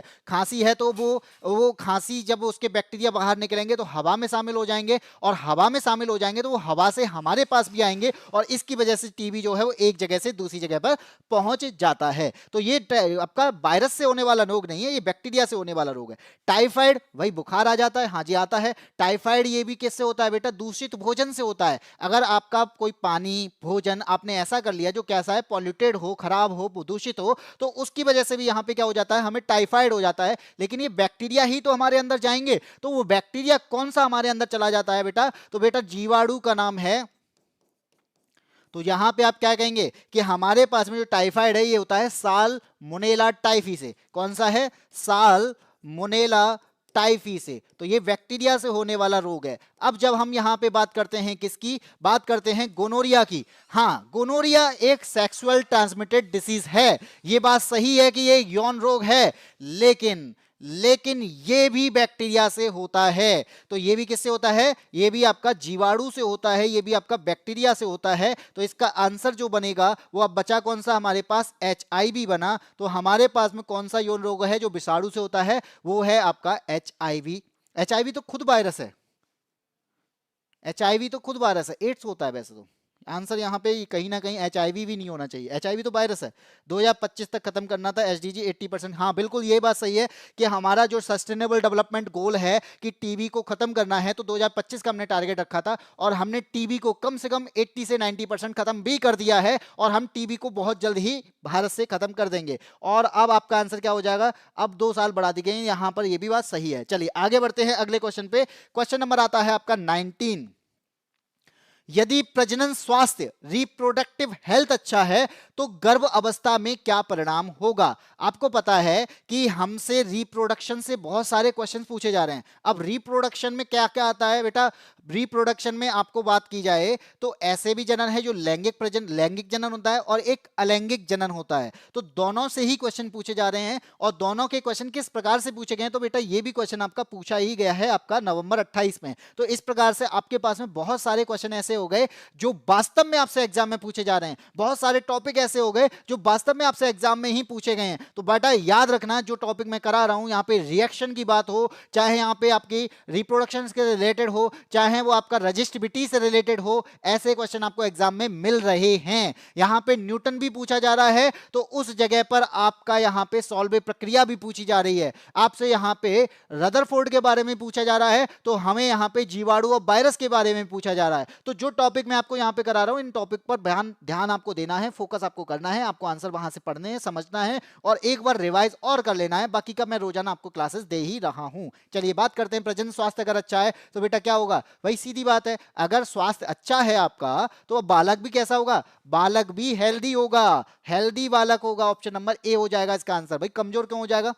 है तो वो खांसी जब उसके बैक्टीरिया बाहर निकलेंगे तो हवा में शामिल हो जाएंगे, और हवा में शामिल हो जाएंगे तो वो हवा से हमारे पास भी आएंगे, और इसकी वजह से टीबी जो है वो एक जगह से दूसरी जगह पर पहुंच जाता है। तो ये आपका वायरस से होने वाला रोग नहीं है, ये बैक्टीरिया से होने वाला रोग है। टाइफाइड, वही बुखार आ जाता है, हाँ जी आता है। टाइफाइड ये भी किससे होता है बेटा? दूषित भोजन से होता है। अगर आपका कोई पानी भोजन आपने ऐसा कर लिया जो कैसा है, पॉल्यूटेड हो, खराब हो, दूषित हो, तो उसकी वजह से भी यहाँ पे क्या हो जाता है, हमें टाइफाइड हो जाता है। लेकिन ये बैक्टीरिया ही तो हमारे अंदर जाएंगे, तो वो बैक्टीरिया कौन सा हमारे अंदर चला जाता है बेटा? तो बेटा जीवाणु का नाम है। तो यहां पे आप क्या कहेंगे कि हमारे पास में जो टाइफाइड है ये होता है साल्मोनेला टाइफी से। कौन सा है? साल्मोनेला टाइफी से। तो ये बैक्टीरिया से होने वाला रोग है। अब जब हम यहां पे बात करते हैं किसकी? बात करते हैं गोनोरिया की। हाँ, गोनोरिया एक सेक्सुअल ट्रांसमिटेड डिसीज है। ये बात सही है कि ये यौन रोग है, लेकिन ये भी बैक्टीरिया से होता है। तो ये भी किससे होता है? ये भी आपका जीवाणु से होता है, ये भी आपका बैक्टीरिया से होता है। तो इसका आंसर जो बनेगा वो अब बचा कौन सा हमारे पास? HIV बना। तो हमारे पास में कौन सा यौन रोग है जो विषाणु से होता है? वो है आपका HIV। HIV तो खुद वायरस है, HIV तो खुद वायरस है, एड्स होता है वैसे तो। आंसर यहाँ पे कहीं ना कहीं HIV भी नहीं होना चाहिए, HIV तो वायरस है। 2025 तक खत्म करना था SDG 80%। हाँ बिल्कुल ये बात सही है कि हमारा जो सस्टेनेबल डेवलपमेंट गोल है कि टीबी को खत्म करना है, तो 2025 का हमने टारगेट रखा था, और हमने टीबी को कम से कम 80 से 90% खत्म भी कर दिया है, और हम टीबी को बहुत जल्द ही भारत से खत्म कर देंगे। और अब आपका आंसर क्या हो जाएगा? अब 2 साल बढ़ा दिए गए, यहाँ पर ये भी बात सही है। चलिए आगे बढ़ते हैं अगले क्वेश्चन पे। क्वेश्चन नंबर आता है आपका 19। यदि प्रजनन स्वास्थ्य, रिप्रोडक्टिव हेल्थ अच्छा है तो गर्भ अवस्था में क्या परिणाम होगा? आपको पता है कि हमसे रिप्रोडक्शन से बहुत सारे क्वेश्चन पूछे जा रहे हैं। अब रिप्रोडक्शन में क्या क्या आता है बेटा? रिप्रोडक्शन में आपको बात की जाए तो ऐसे भी जनन है जो लैंगिक जनन होता है, और एक अलैंगिक जनन होता है। तो दोनों से ही क्वेश्चन पूछे जा रहे हैं, और दोनों के क्वेश्चन किस प्रकार से पूछे गए हैं? तो बेटा ये भी क्वेश्चन आपका पूछा ही गया है आपका नवंबर 28 में। तो इस प्रकार से आपके पास में बहुत सारे क्वेश्चन ऐसे हो गए जो वास्तव में आपसे एग्जाम में पूछे जा रहे हैं। बहुत सारे टॉपिक ऐसे हो गए जो वास्तव में आपसे एग्जाम में ही पूछे गए हैं। तो बेटा याद रखना, जो टॉपिक मैं करा रहा हूं, यहाँ पे रिएक्शन की बात हो, चाहे यहाँ पे आपकी रिप्रोडक्शन के रिलेटेड हो, चाहे वो आपका रजिस्टिविटी से रिलेटेड हो, ऐसे क्वेश्चन आपको एग्जाम में मिल रहे हैं। यहाँ पे न्यूटन भी पूछा जा रहा है, तो उस जगह पर आपका यहाँ पे सॉल्वे प्रक्रिया भी पूछी जा रही है। आपसे यहाँ पे रदरफोर्ड के बारे में पूछा जा रहा है, तो हमें यहाँ पे जीवाणु और वायरस के बारे में पूछा जा रहा है। तो जो टॉपिक मैं आपको यहाँ पे करा रहा हूँ, इन टॉपिक पर ध्यान आपको देना है, फोकस आपको करना है, आपको आंसर वहां से पढ़ने हैं, समझना है, और एक बार रिवाइज और कर लेना है। बाकी का मैं रोजाना आपको क्लासेस दे ही रहा हूं। चलिए बात करते हैं, प्रजनन स्वास्थ्य अगर अच्छा है तो बेटा क्या होगा? वही सीधी बात है, अगर स्वास्थ्य अच्छा है आपका तो बालक भी कैसा होगा? बालक भी हेल्दी होगा, हेल्दी बालक होगा। ऑप्शन नंबर ए हो जाएगा इसका आंसर। भाई कमजोर क्यों हो जाएगा?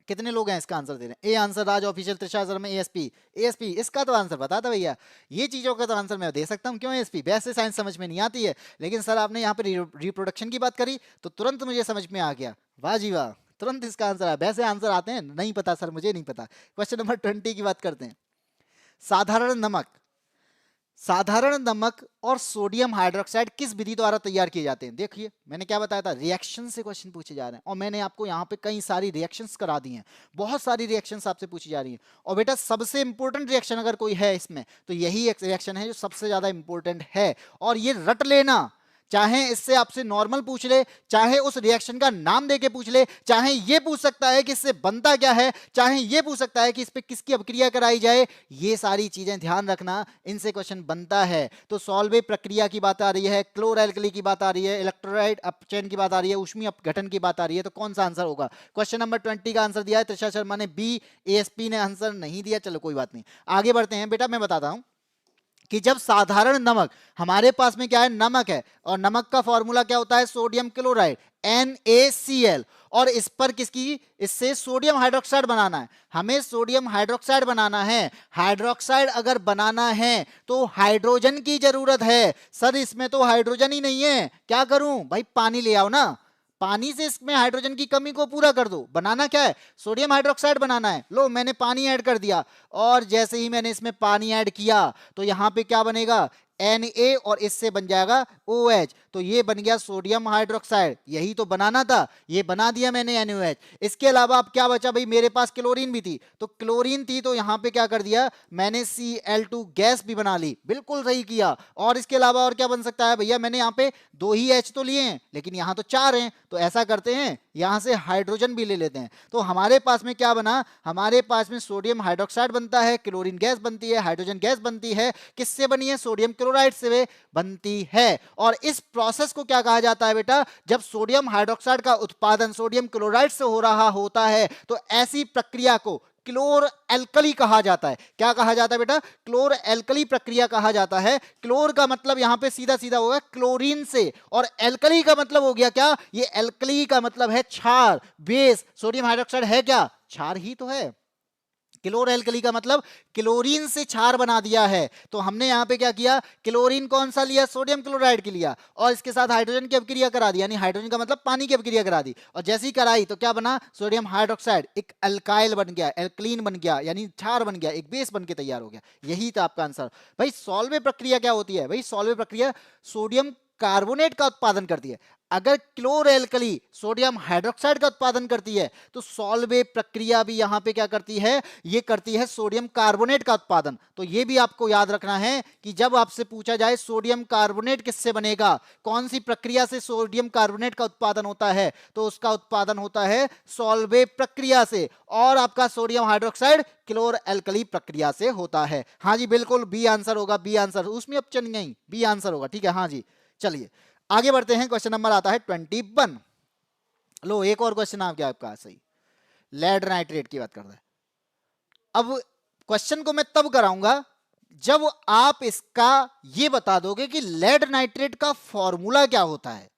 कितने लोग हैं इसका आंसर दे रहे हैं? A answer Raj official, Trisha Sharma ASP. इसका तो आंसर बता था भैया, ये चीजों का तो आंसर मैं दे सकता हूं। क्यों एएसपी? वैसे साइंस समझ में नहीं आती है, लेकिन सर आपने यहाँ पे रिप्रोडक्शन की बात करी तो तुरंत मुझे समझ में आ गया। वाह जी वाह, तुरंत इसका आंसर आया। वैसे आंसर आते हैं, नहीं पता सर, मुझे नहीं पता। क्वेश्चन नंबर 20 की बात करते हैं। साधारण नमक और सोडियम हाइड्रोक्साइड किस विधि द्वारा तैयार किए जाते हैं? देखिए मैंने क्या बताया था, रिएक्शन से क्वेश्चन पूछे जा रहे हैं, और मैंने आपको यहाँ पे कई सारी रिएक्शंस करा दी हैं, बहुत सारी रिएक्शंस आपसे पूछी जा रही हैं। और बेटा सबसे इंपॉर्टेंट रिएक्शन अगर कोई है इसमें तो यही एक रिएक्शन है जो सबसे ज्यादा इंपॉर्टेंट है, और ये रट लेना, चाहे इससे आपसे नॉर्मल पूछ ले, चाहे उस रिएक्शन का नाम देके पूछ ले, चाहे ये पूछ सकता है कि इससे बनता क्या है, चाहे ये पूछ सकता है कि इस पे किसकी अपक्रिया कराई जाए, ये सारी चीजें ध्यान रखना, इनसे क्वेश्चन बनता है। तो सॉल्वे प्रक्रिया की बात आ रही है, क्लोरएल्कली की बात आ रही है, इलेक्ट्रोलाइट अपचयन की बात आ रही है, ऊष्मीय अपघटन की बात आ रही है, तो कौन सा आंसर होगा? क्वेश्चन नंबर 20 का आंसर दिया है त्रिशा शर्मा ने बी, एएसपी ने आंसर नहीं दिया। चलो कोई बात नहीं, आगे बढ़ते हैं। बेटा मैं बताता हूं कि जब साधारण नमक, हमारे पास में क्या है, नमक है, और नमक का फॉर्मूला क्या होता है, सोडियम क्लोराइड NaCl, और इस पर किसकी, इससे सोडियम हाइड्रोक्साइड बनाना है, हमें सोडियम हाइड्रोक्साइड बनाना है। हाइड्रोक्साइड अगर बनाना है तो हाइड्रोजन की जरूरत है। सर इसमें तो हाइड्रोजन ही नहीं है, क्या करूं भाई, पानी ले आओ ना, पानी से इसमें हाइड्रोजन की कमी को पूरा कर दो। बनाना क्या है, सोडियम हाइड्रोक्साइड बनाना है। लो मैंने पानी ऐड कर दिया, और जैसे ही मैंने इसमें पानी ऐड किया तो यहां पे क्या बनेगा, Na, और इससे बन जाएगा OH, तो ये बन गया सोडियम हाइड्रोक्साइड। यही तो बनाना था, ये बना दिया मैंने NaOH। इसके अलावा अब क्या बचा भाई, मेरे पास क्लोरीन भी थी, तो क्लोरीन थी तो यहां पे क्या कर दिया मैंने, Cl2 गैस भी बना ली, बिल्कुल सही किया। और इसके अलावा और क्या बन सकता है भैया, मैंने यहाँ पे 2 ही H तो लिए हैं, लेकिन यहाँ तो 4 हैं, तो ऐसा करते हैं यहां से हाइड्रोजन भी ले लेते हैं। तो हमारे पास में क्या बना, हमारे पास में सोडियम हाइड्रोक्साइड बनता है, क्लोरीन गैस बनती है, हाइड्रोजन गैस बनती है। किससे बनी है, सोडियम क्लोराइड से बनती है। और इस प्रोसेस को क्या कहा जाता है बेटा, जब सोडियम हाइड्रोक्साइड का उत्पादन सोडियम क्लोराइड से हो रहा होता है तो ऐसी प्रक्रिया को क्लोर एल्कली कहा जाता है। क्या कहा जाता है बेटा, क्लोर एल्कली प्रक्रिया कहा जाता है। क्लोर का मतलब यहां पे सीधा सीधा होगा क्लोरीन से, और एल्कली का मतलब हो गया क्या, ये एल्कली का मतलब है क्षार, बेस। सोडियम हाइड्रोक्साइड है क्या, क्षार ही तो है। क्लोर एल्कली का मतलब क्लोरीन से क्षार बना दिया है। तो हमने यहां पे क्या किया, क्लोरीन कौन सा लिया, सोडियम क्लोराइड की लिया, और इसके साथ हाइड्रोजन की अपक्रिया करा दी, यानी हाइड्रोजन का मतलब पानी की अपक्रिया करा दी, और जैसी कराई तो क्या बना, सोडियम हाइड्रोक्साइड एक अल्काइल बन गया, एल्कलीन बन गया, यानी क्षार बन गया, एक बेस बन के तैयार हो गया। यही था आपका आंसर। भाई सॉल्वे प्रक्रिया क्या होती है, भाई सॉल्वे प्रक्रिया सोडियम कार्बोनेट का उत्पादन करती है। अगर क्लोर एल्कली सोडियम हाइड्रोक्साइड का उत्पादन करती है तो सॉल्वे प्रक्रिया भी यहां पे क्या करती है, ये करती है सोडियम कार्बोनेट का उत्पादन। तो ये भी आपको याद रखना है कि जब आपसे पूछा जाए सोडियम कार्बोनेट किससे बनेगा, कौन सी प्रक्रिया से सोडियम कार्बोनेट का उत्पादन होता है, तो उसका उत्पादन होता है सॉल्वे प्रक्रिया से, और आपका सोडियम हाइड्रोक्साइड क्लोर एल्कली प्रक्रिया से होता है। हाँ जी बिल्कुल, बी आंसर होगा, बी आंसर, उसमें ऑप्शन नहीं, बी आंसर होगा। ठीक है, हाँ जी चलिए आगे बढ़ते हैं। क्वेश्चन नंबर आता है 21। लो एक और क्वेश्चन आ गया आपका सही, लेड नाइट्रेट की बात करता है। अब क्वेश्चन को मैं तब कराऊंगा जब आप इसका ये बता दोगे कि लेड नाइट्रेट का फॉर्मूला क्या होता है।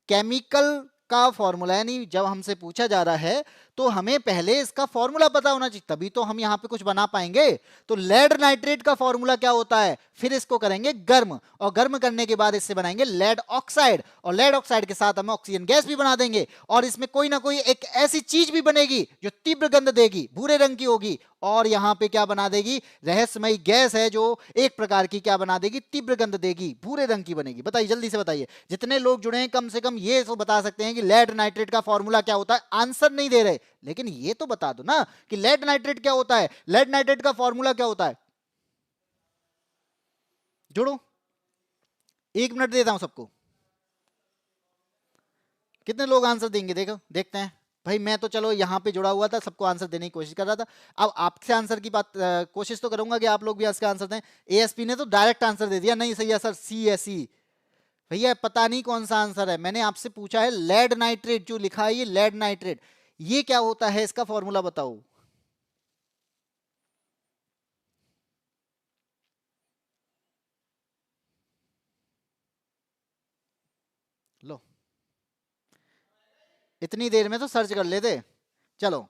केमिकल का फॉर्मूला, यानी जब हमसे पूछा जा रहा है तो हमें पहले इसका फॉर्मूला पता होना चाहिए, तभी तो हम यहां पे कुछ बना पाएंगे। तो लेड नाइट्रेट का फॉर्मूला क्या होता है, फिर इसको करेंगे गर्म, और गर्म करने के बाद इससे बनाएंगे लेड ऑक्साइड, और लेड ऑक्साइड के साथ हम ऑक्सीजन गैस भी बना देंगे, और इसमें कोई ना कोई एक ऐसी चीज भी बनेगी जो तीव्र गंध देगी, भूरे रंग की होगी, और यहां पे क्या बना देगी, रहस्यमयी गैस है जो एक प्रकार की क्या बना देगी, तीव्र गंध देगी, भूरे रंग की बनेगी। बताइए जल्दी से बताइए, जितने लोग जुड़े हैं कम से कम ये तो बता सकते हैं कि लेड नाइट्रेट का फॉर्मूला क्या होता है। आंसर नहीं दे रहे, लेकिन ये तो बता दो ना कि लेड नाइट्रेट क्या होता है, लेड नाइट्रेट का फॉर्मूला क्या होता है। जोड़ो, 1 मिनट देता हूं सबको, कितने लोग आंसर देंगे, देखो देखते हैं। भाई मैं तो चलो यहाँ पे जुड़ा हुआ था, सबको आंसर देने की कोशिश कर रहा था। अब आपसे आंसर की बात कोशिश तो करूंगा कि आप लोग भी इसका आंसर दें। एएसपी ने तो डायरेक्ट आंसर दे दिया, नहीं सही है सर, CSE। भैया पता नहीं कौन सा आंसर है, मैंने आपसे पूछा है लेड नाइट्रेट, जो लिखा है ये लेड नाइट्रेट, ये क्या होता है, इसका फॉर्मूला बताओ। लो इतनी देर में तो सर्च कर लेते। चलो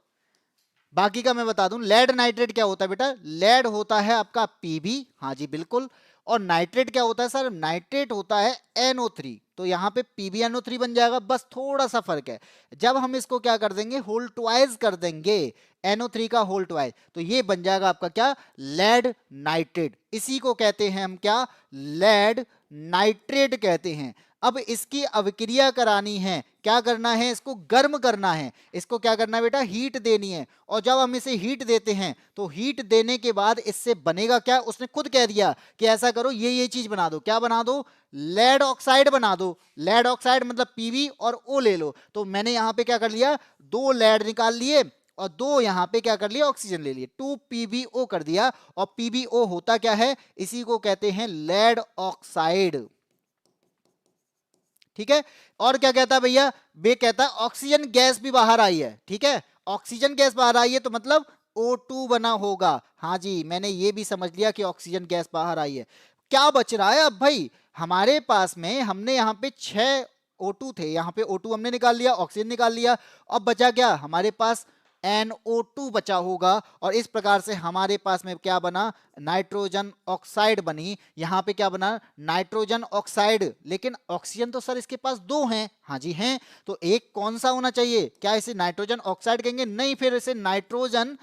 बाकी का मैं बता दूं, लेड नाइट्रेट क्या होता है बेटा, लेड होता है आपका Pb, हाँ जी बिल्कुल, और नाइट्रेट क्या होता है सर, नाइट्रेट होता है NO3, तो यहाँ पे PbNO3 बन जाएगा, बस थोड़ा सा फर्क है। जब हम इसको क्या कर देंगे, होल ट्वाइस कर देंगे, NO3 का होल ट्वाइस, तो ये बन जाएगा आपका क्या, लेड नाइट्रेट। इसी को कहते हैं हम क्या, लेड नाइट्रेट कहते हैं। अब इसकी अभिक्रिया करानी है, क्या करना है, इसको गर्म करना है, इसको क्या करना है बेटा, हीट देनी है। और जब हम इसे हीट देते हैं तो हीट देने के बाद इससे बनेगा क्या, उसने खुद कह दिया कि ऐसा करो, ये चीज बना दो, क्या बना दो, लेड ऑक्साइड बना दो। लेड ऑक्साइड मतलब पीवी और ओ ले लो। तो मैंने यहां पे क्या कर लिया, 2 लेड निकाल लिए और 2 यहां पे क्या कर लिया, ऑक्सीजन ले लिए, 2 PbO कर दिया। और PbO होता क्या है, इसी को कहते हैं लेड ऑक्साइड। ठीक है। और क्या कहता है भैया, वे कहता है ऑक्सीजन गैस भी बाहर आई है। ठीक है, ऑक्सीजन गैस बाहर आई है तो मतलब O2 बना होगा। हाँ जी, मैंने ये भी समझ लिया कि ऑक्सीजन गैस बाहर आई है। क्या बच रहा है अब भाई, हमारे पास में हमने यहाँ पे 6 O2 थे, यहाँ पे O2 हमने निकाल लिया, ऑक्सीजन निकाल लिया। अब बचा क्या हमारे पास, NO2 बचा होगा। और इस प्रकार से हमारे पास में क्या बना, नाइट्रोजन ऑक्साइड बनी। यहां पे क्या बना, नाइट्रोजन ऑक्साइड। लेकिन ऑक्सीजन तो सर इसके पास 2 हैं। हाँ जी हैं, तो एक कौन सा होना चाहिए, क्या इसे नाइट्रोजन ऑक्साइड कहेंगे, नहीं, फिर इसे नाइट्रोजन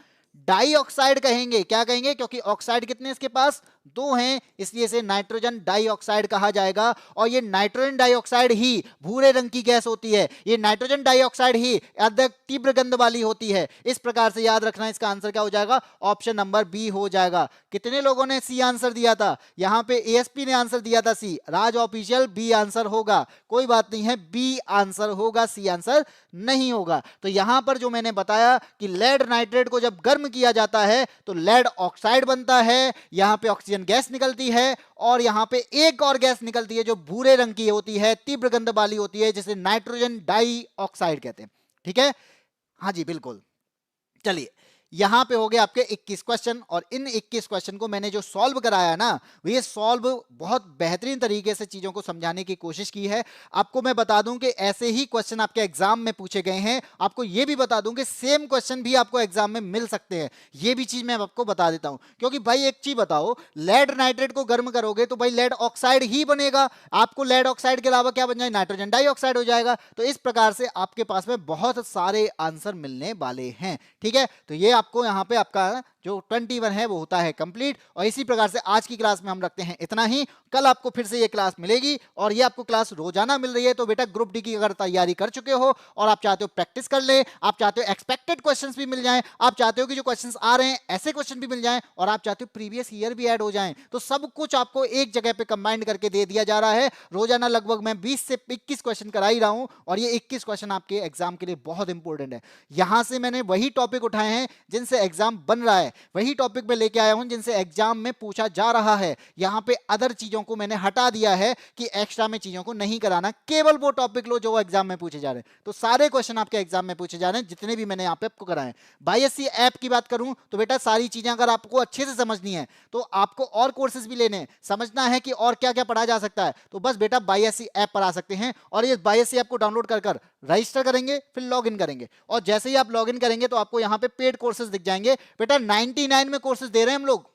डाइऑक्साइड कहेंगे। क्या कहेंगे, क्योंकि ऑक्साइड कितने इसके पास, 2 हैं, इसलिए इसे नाइट्रोजन डाइऑक्साइड कहा जाएगा। और ये नाइट्रोजन डाइऑक्साइड ही भूरे रंग की गैस होती है, ये नाइट्रोजन डाइऑक्साइड ही अधिक तीव्र गंध वाली होती है। इस प्रकार से याद रखना, इसका आंसर क्या हो जाएगा, ऑप्शन नंबर बी हो जाएगा। कितने लोगों ने सी आंसर दिया था, यहां पे एएसपी ने आंसर दिया था सी, राज ऑफिशियल बी आंसर होगा, कोई बात नहीं है, बी आंसर होगा, सी आंसर नहीं होगा। तो यहां पर जो मैंने बताया कि लेड नाइट्रेट को जब गर्म किया जाता है तो लेड ऑक्साइड बनता है, यहां पे ऑक्सीजन गैस निकलती है और यहां पे एक और गैस निकलती है जो भूरे रंग की होती है, तीव्र गंध वाली होती है, जिसे नाइट्रोजन डाई ऑक्साइड कहते हैं। ठीक है, हाँ जी बिल्कुल। चलिए, यहां पे हो गए आपके 21 क्वेश्चन और इन 21 क्वेश्चन को मैंने जो सॉल्व कराया ना, ये सॉल्व बहुत बेहतरीन तरीके से चीजों को समझाने की कोशिश की है। आपको मैं बता दूं कि ऐसे ही क्वेश्चन आपके एग्जाम में पूछे गए हैं। आपको ये भी बता दूं कि सेम क्वेश्चन भी आपको एग्जाम में मिल सकते हैं, ये भी चीज मैं आपको बता देता हूं। क्योंकि भाई एक चीज बताओ, लेड नाइट्रेट को गर्म करोगे तो भाई लेड ऑक्साइड ही बनेगा, आपको लेड ऑक्साइड के अलावा क्या बन जाए, नाइट्रोजन डाइऑक्साइड हो जाएगा। तो इस प्रकार से आपके पास में बहुत सारे आंसर मिलने वाले हैं। ठीक है, तो ये आपको यहाँ पे आपका जो 21 है वो होता है कंप्लीट। और इसी प्रकार से आज की क्लास में हम रखते हैं इतना ही। कल आपको फिर से ये क्लास मिलेगी और ये आपको क्लास रोजाना मिल रही है। तो बेटा ग्रुप डी की अगर तैयारी कर चुके हो और आप चाहते हो प्रैक्टिस कर ले, आप चाहते हो एक्सपेक्टेड क्वेश्चंस भी मिल जाएं, आप चाहते हो कि जो क्वेश्चंस आ रहे हैं ऐसे क्वेश्चन भी मिल जाएं, और आप चाहते हो प्रीवियस ईयर भी ऐड हो जाएं, तो सब कुछ आपको एक जगह पे कंबाइंड करके दे दिया जा रहा है। रोजाना लगभग मैं 20 से 21 क्वेश्चन करा ही रहा हूं और ये 21 क्वेश्चन आपके एग्जाम के लिए बहुत इंपॉर्टेंट है। यहां से मैंने वही टॉपिक उठाए हैं जिनसे एग्जाम बन रहा है, वही टॉपिक में लेके आया हूं जिनसे एग्जाम में पूछा जा रहा है। यहां पे अदर चीजों को मैंने हटा दिया है कि एक्स्ट्रा में चीजों को नहीं कराना, केवल वो टॉपिक लो जो एग्जाम में पूछे जा रहे हैं। तो सारे क्वेश्चन आपके एग्जाम में पूछे जा रहे हैं जितने भी मैंने यहां पे आपको कराए हैं। बाईएससी ऐप की बात करूं तो बेटा सारी चीजें अगर आपको अच्छे से समझनी है तो आपको और कोर्सेज भी लेने हैं, समझना है कि और क्या क्या पढ़ा जा सकता है, तो बस बेटा बाईएससी ऐप पर आ सकते हैं। और ये बाईएससी ऐप को डाउनलोड कर रजिस्टर करेंगे, फिर लॉगिन करेंगे, और जैसे ही आप लॉगिन करेंगे तो आपको यहां पे पेड कोर्सेज दिख जाएंगे। बेटा 99 में कोर्सेज दे रहे हैं हम लोग,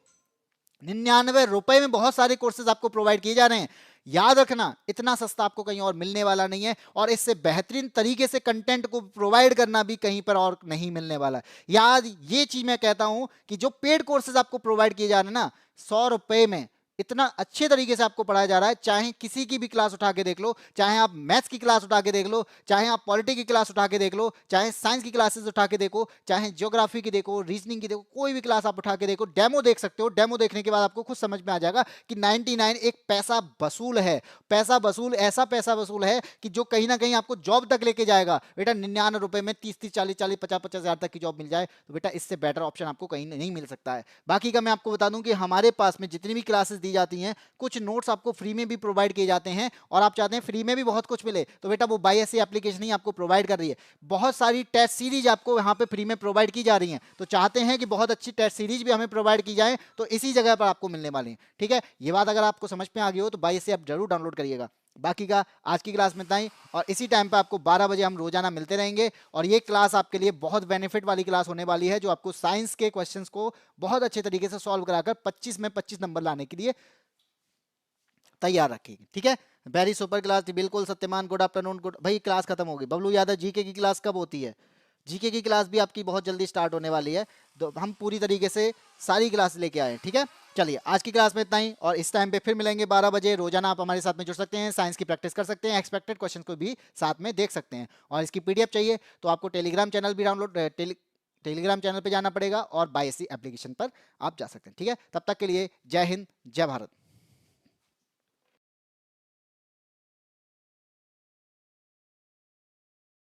99 रुपए में बहुत सारे कोर्सेज आपको प्रोवाइड किए जा रहे हैं। याद रखना, इतना सस्ता आपको कहीं और मिलने वाला नहीं है, और इससे बेहतरीन तरीके से कंटेंट को प्रोवाइड करना भी कहीं पर और नहीं मिलने वाला है। याद ये चीज मैं कहता हूं कि जो पेड कोर्सेज आपको प्रोवाइड किए जा रहे हैं ना, 100 रुपए में इतना अच्छे तरीके से आपको पढ़ाया जा रहा है। चाहे किसी की भी क्लास उठा के देख लो, चाहे आप मैथ्स की क्लास उठा के देख लो, चाहे आप पॉलिटी की क्लास उठा के देख लो, चाहे साइंस की क्लासेस उठा के देखो, चाहे ज्योग्राफी की देखो, रीजनिंग की देखो, कोई भी क्लास आप उठा के देखो, डेमो देख सकते हो। डेमो देखने के बाद आपको खुद समझ में आ जाएगा कि 99 एक पैसा वसूल है। पैसा वसूल, ऐसा पैसा वसूल है कि जो कहीं ना कहीं आपको जॉब तक लेके जाएगा। बेटा 99 रुपए में 30-30, 40-40, 50-50 हजार तक की जॉब मिल जाए तो बेटा इससे बेटर ऑप्शन आपको कहीं नहीं मिल सकता है। बाकी का मैं आपको बता दूं कि हमारे पास में जितनी भी क्लासेस दी जाती हैं, कुछ नोट्स आपको फ्री में भी प्रोवाइड किए जाते हैं, और आप चाहते हैं फ्री में भी बहुत कुछ मिले तो बेटा वो बाईएससी एप्लीकेशन ही आपको प्रोवाइड कर रही है। बहुत सारी टेस्ट सीरीज आपको यहाँ पे फ्री में प्रोवाइड की जा रही हैं, तो चाहते हैं कि बहुत अच्छी टेस्ट सीरीज भी हमें प्रोवाइड की जाए तो इसी जगह पर आपको मिलने वाली है। ठीक है, ये बात अगर आपको समझ में आ गई हो तो बाईएससी आप जरूर डाउनलोड करिएगा। बाकी का आज की क्लास में इतना ही, और इसी टाइम पे आपको 12 बजे हम रोजाना मिलते रहेंगे। और ये क्लास आपके लिए बहुत बेनिफिट वाली क्लास होने वाली है, जो आपको साइंस के क्वेश्चंस को बहुत अच्छे तरीके से सॉल्व कराकर 25 में 25 नंबर लाने के लिए तैयार रखेगी। ठीक है, वेरी सुपर क्लास थी बिल्कुल। Satyaman good afternoon. गुड भाई, क्लास खत्म होगी। बबलू यादव जीके की क्लास कब होती है? जीके की क्लास भी आपकी बहुत जल्दी स्टार्ट होने वाली है, तो हम पूरी तरीके से सारी क्लास लेके आए। ठीक है, चलिए आज की क्लास में इतना ही, और इस टाइम पे फिर मिलेंगे 12 बजे। रोजाना आप हमारे साथ में जुड़ सकते हैं, साइंस की प्रैक्टिस कर सकते हैं, एक्सपेक्टेड क्वेश्चन को भी साथ में देख सकते हैं। और इसकी पीडीएफ चाहिए तो आपको टेलीग्राम चैनल भी डाउनलोड टेलीग्राम चैनल पे जाना पड़ेगा, और बाईएससी एप्लीकेशन पर आप जा सकते हैं। ठीक है, तब तक के लिए जय हिंद, जय भारत।